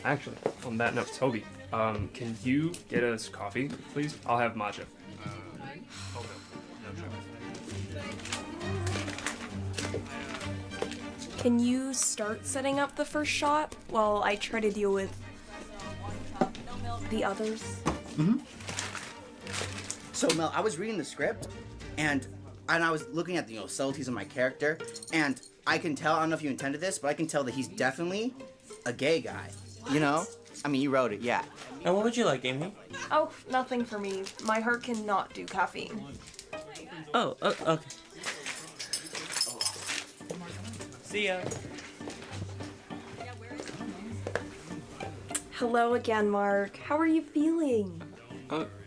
Actually, on that note, Toby, can you get us coffee, please? I'll have matcha. Can you start setting up the first shot while I try to deal with the others? Mm-hmm. So Mel, I was reading the script, and I was looking at the subtleties of my character, and I can tell. I don't know if you intended this, but I can tell that he's definitely a gay guy. You know? I mean, you wrote it, yeah. And what would you like, Amy? Oh, nothing for me. My heart cannot do caffeine. Oh, okay. See ya. Hello again, Mark. How are you feeling?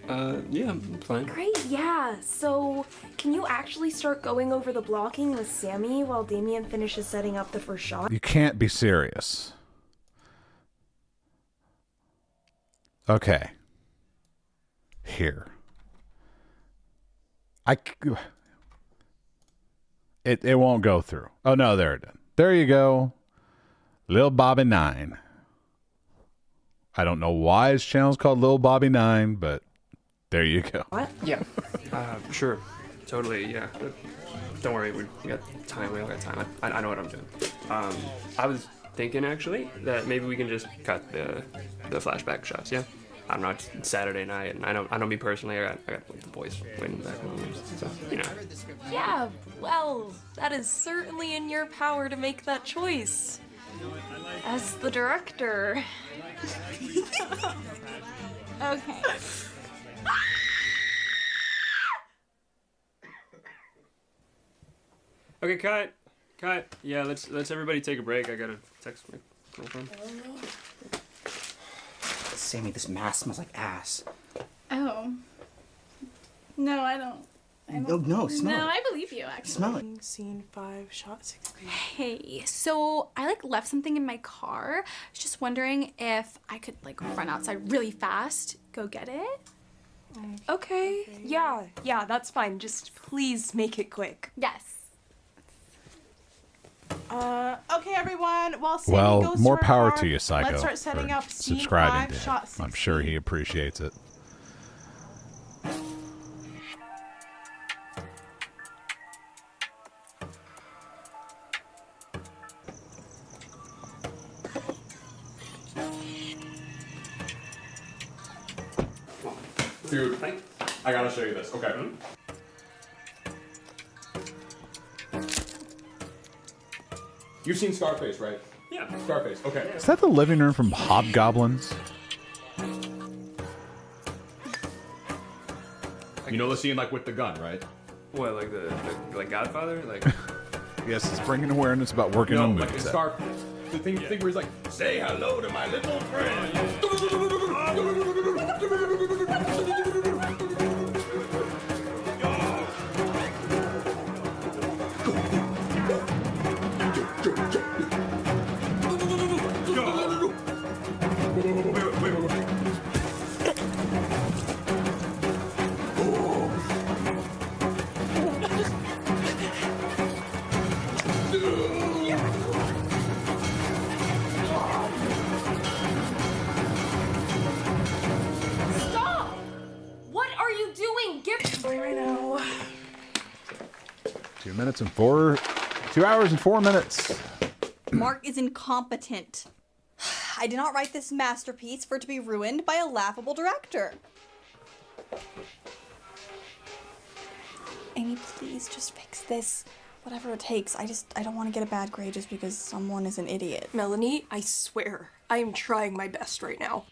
Yeah, I'm fine. Great, yeah. So, can you actually start going over the blocking with Sammy while Damien finishes setting up the first shot? You can't be serious. Okay. Here. It won't go through. Oh no, there it did. There you go. Lil Bobby 9. I don't know why his channel's called Lil Bobby 9, but there you go. What? Yeah. Sure. Totally, yeah. Don't worry, we got time. We all got time. I know what I'm doing. I was thinking, actually, that maybe we can just cut the flashback shots, yeah? I don't know, it's Saturday night, and I know me personally, I got the boys waiting back home, so, you know. Yeah, well, that is certainly in your power to make that choice. As the director. Okay. Okay, cut. Yeah, let's everybody take a break. I gotta text my girlfriend. Sammy, this mask smells like ass. Oh. No, I don't. No, smell No, it. I believe you, actually. Smell it. Scene 5, shot 16. Hey, so I left something in my car. I was just wondering if I could run outside really fast, go get it. Okay, yeah, that's fine. Just please make it quick. Yes. Okay, everyone. While Sammy Well, goes more her power car, to you, Psycho, let's start setting for up scene subscribing 5, to him. shot 16. I'm sure he appreciates it. Dude, I gotta show you this. Okay. You've seen Scarface, right? Yeah. Scarface, okay. Is that the living room from Hobgoblins? You know the scene with the gun, right? What, like Godfather? Yes, it's bringing awareness about working No, on like in movies. Scarface. The thing where he's like, say hello to my little friend. Stop! What are you doing? Right now. 2 hours and 4 minutes. Mark is incompetent. I did not write this masterpiece for it to be ruined by a laughable director. Amy, please just fix this. Whatever it takes. I don't want to get a bad grade just because someone is an idiot. Melanie, I swear, I am trying my best right now.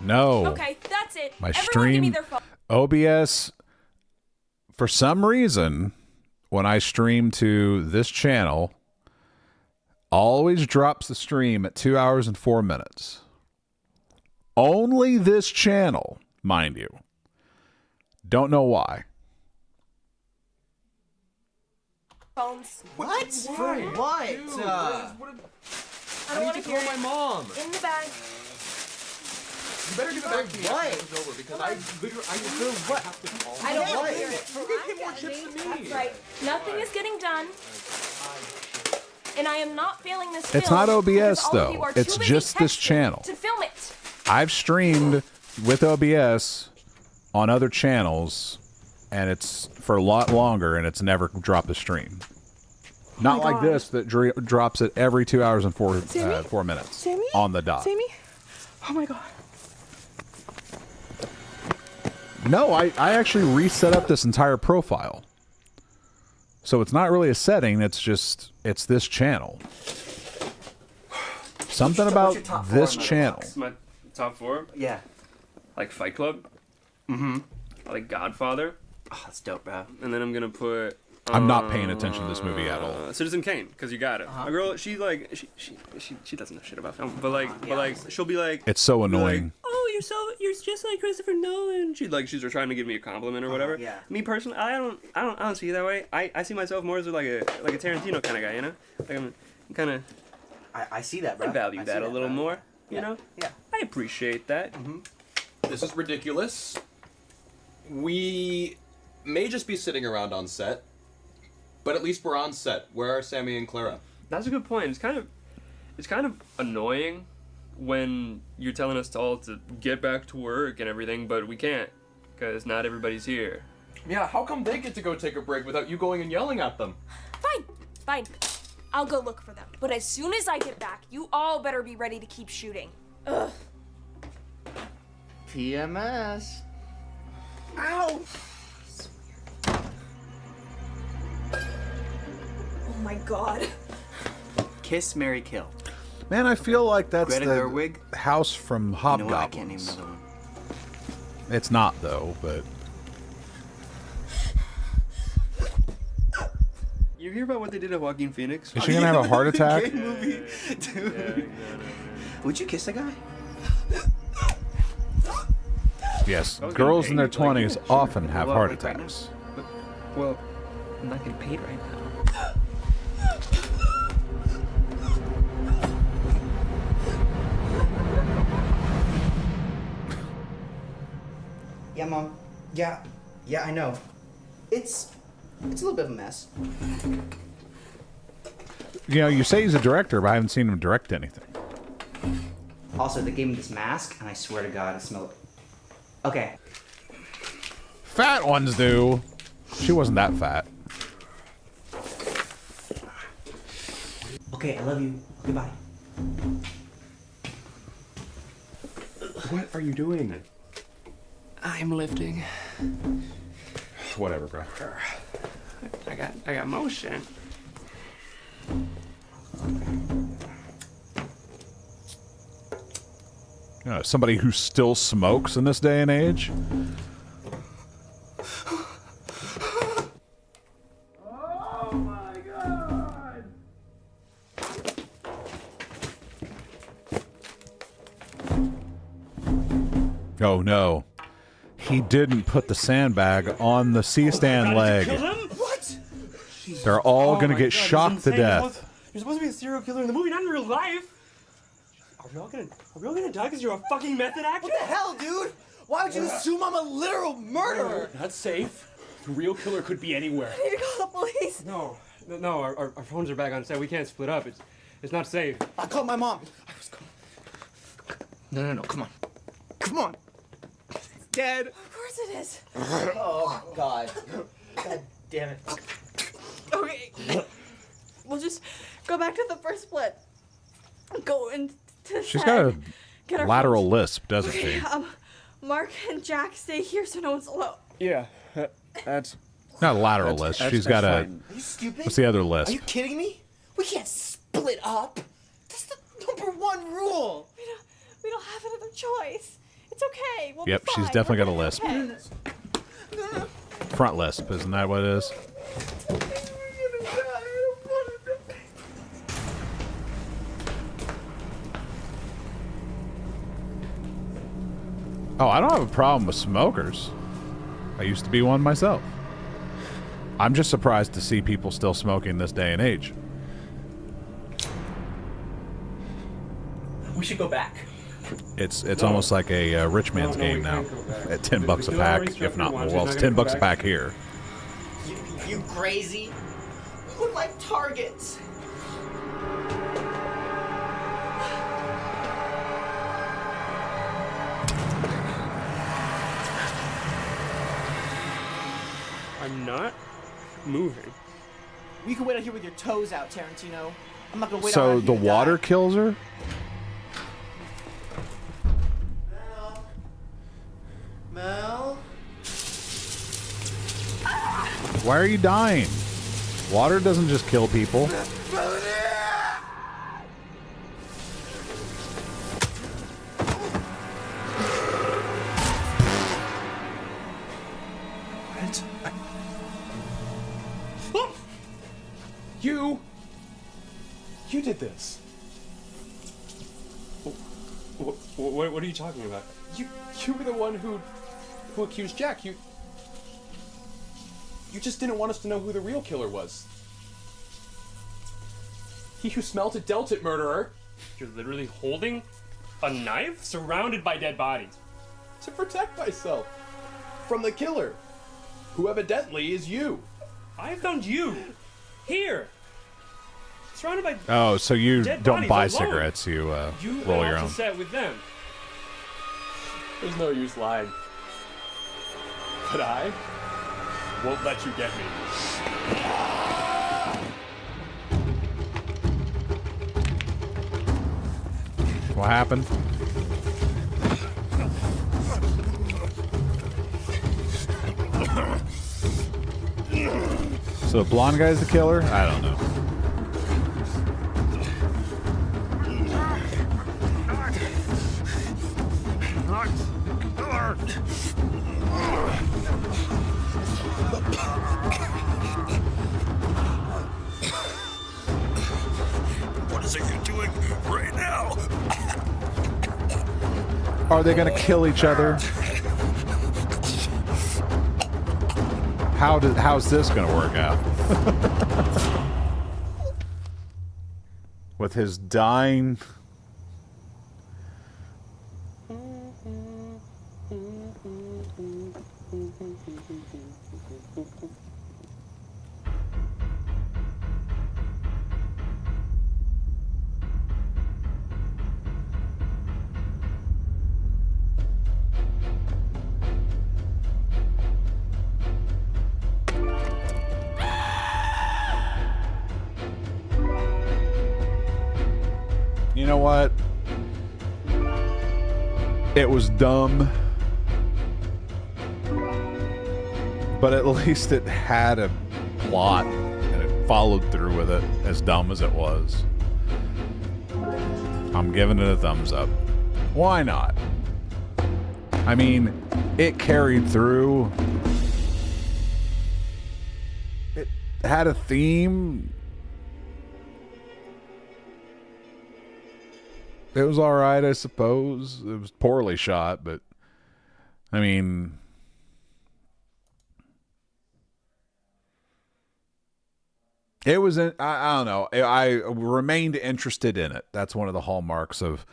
No. Okay, that's it. My Everyone give me stream their phone. OBS, for some reason, when I stream to this channel, always drops the stream at 2 hours and 4 minutes. Only this channel, mind you. Don't know why. Phones. What? For what? I don't want to hear call my mom. In the bag. You better give it back to me What? after it's over because I have to call. I don't What? want to hear it. You get more chips than me. That's right. Nothing is getting done. And I am not failing this It's film not OBS, because all of though. you are It's too busy just this texting channel. To film it. I've streamed with OBS on other channels, and it's for a lot longer, and it's never dropped a stream. Not like God. this that drops it every 2 hours and 4 minutes Sammy? on the dot. Sammy? Oh my god. No, I actually reset up this entire profile. So it's not really a setting, it's this channel. Something about your top this 4 on channel. It's my top 4. Yeah. Like Fight Club. Mm-hmm. I like Godfather. Oh, that's dope, bro. And then I'm gonna put I'm not paying attention to this movie at all. Citizen Kane, because you got it. A girl, she like she doesn't know shit about film, but like she'll be like, It's so be like, annoying. oh, you're just like Christopher Nolan. She's trying to give me a compliment or whatever. Yeah. Me personally, I don't see it that way. I see myself more as like a Tarantino kind of guy, you know. Like I'm kind of. I see that, bro. I value I see that a little bro. more. You know. Yeah. I appreciate that. This is ridiculous. We may just be sitting around on set, but at least we're on set. Where are Sammy and Clara? That's a good point. It's kind of annoying when you're telling us all to get back to work and everything, but we can't because not everybody's here. Yeah, how come they get to go take a break without you going and yelling at them? Fine. I'll go look for them. But as soon as I get back, you all better be ready to keep shooting. Ugh. PMS. Ow! Oh my god. Kiss, marry, kill. Man, I feel like that's Greta the Gerwig? house from You know Hobgoblins. what? I can't name another one. It's not though, but You hear about what they did to Joaquin Phoenix? is she gonna have a heart attack? Gay movie, dude. Would you kiss a guy? Yes, I was girls gonna in pay their you, like, 20s often have well, heart like, right now. attacks. Well, I'm not getting paid right now. Yeah, Mom. Yeah, I know. It's a little bit of a mess. You know, you say he's a director, but I haven't seen him direct anything. Also, they gave me this mask, and I swear to God, I smell it. Okay. Fat ones do. She wasn't that fat. Okay, I love you. Goodbye. What are you doing? I'm lifting. Whatever, bro. I got motion. You know, somebody who still smokes in this day and age. Oh my god! Oh no. He didn't put the sandbag on the C-stand leg. What? They're all gonna my get God, this is shocked to insane. death. You're supposed to be a serial killer in the movie, not in real life. Are we all gonna die because you're a fucking method actor? What the hell, dude? Why would you assume I'm a literal murderer? That's safe. The real killer could be anywhere. I need to call the police. No, our phones are back on set. We can't split up. It's not safe. I called my mom. No, come on. Come on. Dead. Of course it is. Oh, God. God damn it. Okay. We'll just go back to the first split. Go into She's set. got Get a our lateral phones. lisp, doesn't she? Mark and Jack stay here so no one's alone. Yeah, that's Not a lateral lisp. She's got a. Are you stupid? What's the other Are lisp? you kidding me? We can't split up. That's the #1 rule. We don't have another choice. It's okay. We'll Yep, be she's fine. definitely We're got a gonna be lisp. okay. Front lisp, isn't that what it is? Oh, I don't have a problem with smokers. I used to be one myself. I'm just surprised to see people still smoking this day and age. We should go back. It's almost like a rich man's game now. At $10 a pack, if not more. Well, it's $10 a pack here. You crazy? We look like targets. I'm not moving. We can wait out here with your toes out, Tarantino. I'm not gonna wait So out the here to water die. kills her? Mel? Why are you dying? Water doesn't just kill people. What? You did this. What are you talking about? You were the one who accused Jack. You just didn't want us to know who the real killer was. He who smelt it dealt it, murderer. You're literally holding a knife surrounded by dead bodies. To protect myself from the killer, who evidently is you. I found you here, surrounded by. Oh, so you dead don't bodies buy alone. cigarettes? You You roll went your off own. to set with them. There's no use lying. But I won't let you get me. What happened? So the blonde guy's the killer? I don't know. What is it you're doing right now? Are they gonna kill each other? How's this gonna work out? With his dying. You know what? It was dumb. But at least it had a plot and it followed through with it, as dumb as it was. I'm giving it a thumbs up. Why not? I mean, it carried through. It had a theme. It was alright, I suppose. It was poorly shot, but I mean, it was. I don't know. I remained interested in it. That's one of the hallmarks of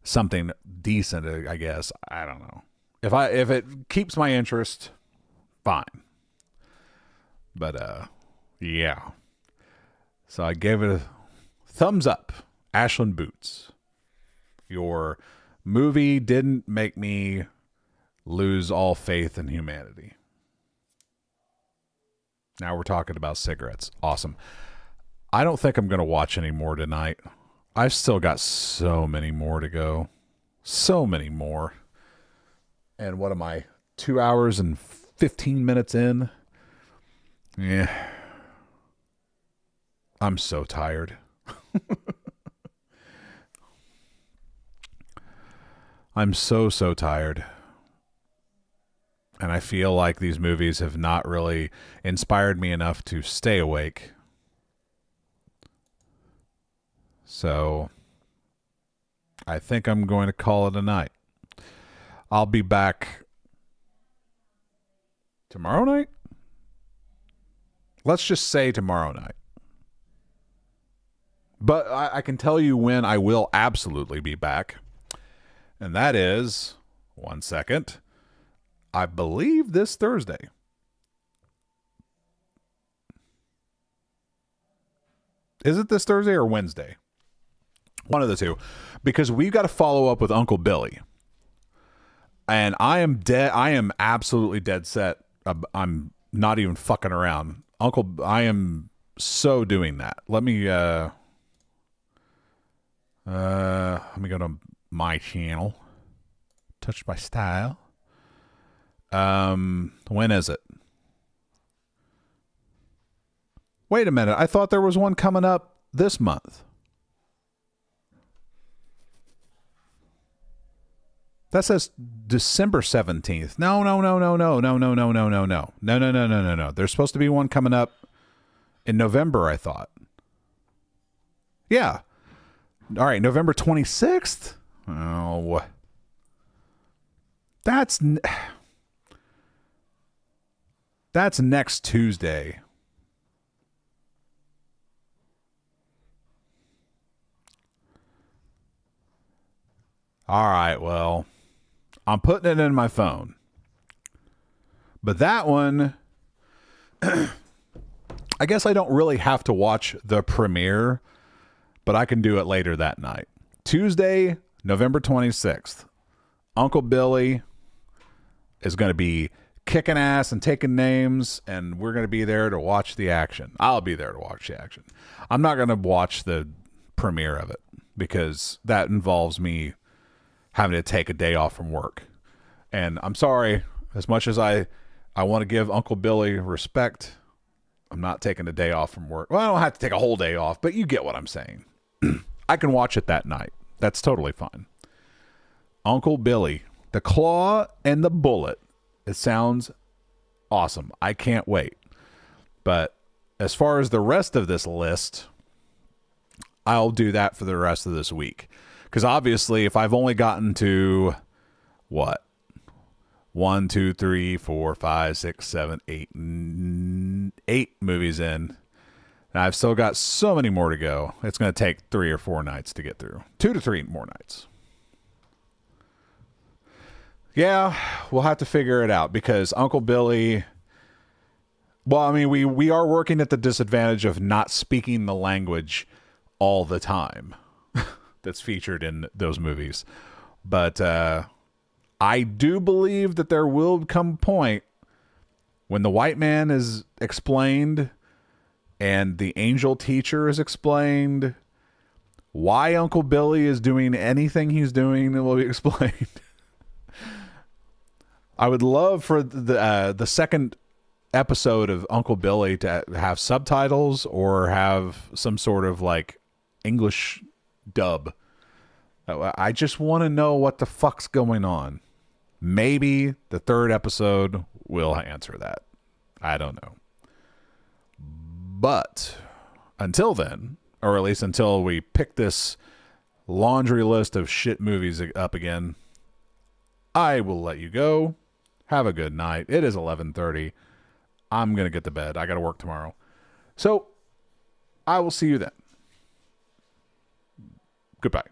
something decent, I guess. I don't know. If it keeps my interest, fine. But yeah. So I gave it a thumbs up. Ashland Boots. Your movie didn't make me lose all faith in humanity. Now we're talking about cigarettes. Awesome. I don't think I'm going to watch any more tonight. I've still got so many more to go. So many more. And what am I? 2 hours and 15 minutes in? Yeah. I'm so tired. I'm so tired. And I feel like these movies have not really inspired me enough to stay awake. So I think I'm going to call it a night. I'll be back tomorrow night? Let's just say tomorrow night. But I can tell you when I will absolutely be back. And that is, one second, I believe this Thursday. Is it this Thursday or Wednesday? One of the two. Because we've got to follow up with Uncle Billy. And I am absolutely dead set. I'm not even fucking around. I am so doing that. Let me go to my channel. Touched by Style. When is it? Wait a minute. I thought there was one coming up this month. That says December 17th. No. No. There's supposed to be one coming up in November, I thought. Yeah. All right, November 26th? Oh. That's next Tuesday. All right, well, I'm putting it in my phone. But that one, I guess I don't really have to watch the premiere, but I can do it later that night. Tuesday, November 26th. Uncle Billy is going to be kicking ass and taking names, and we're going to be there to watch the action. I'll be there to watch the action. I'm not going to watch the premiere of it because that involves me having to take a day off from work. And I'm sorry, as much as I want to give Uncle Billy respect, I'm not taking a day off from work. Well, I don't have to take a whole day off, but you get what I'm saying. I can watch it that night. That's totally fine. Uncle Billy, the Claw and the Bullet. It sounds awesome. I can't wait. But as far as the rest of this list, I'll do that for the rest of this week. Because obviously, if I've only gotten to, 1, 2, 3, 4, 5, 6, 7, 8 movies in, and I've still got so many more to go, it's going to take 3 or 4 nights to get through. 2 to 3 more nights. Yeah, we'll have to figure it out because Uncle Billy, well, I mean, we are working at the disadvantage of not speaking the language all the time that's featured in those movies. But I do believe that there will come a point when the white man is explained and the angel teacher is explained, why Uncle Billy is doing anything he's doing, it will be explained. I would love for the second episode of Uncle Billy to have subtitles or have some sort of like English dub. I just want to know what the fuck's going on. Maybe the third episode will answer that. I don't know. But until then, or at least until we pick this laundry list of shit movies up again, I will let you go. Have a good night. It is 11:30. I'm going to get to bed. I got to work tomorrow. So I will see you then. Goodbye.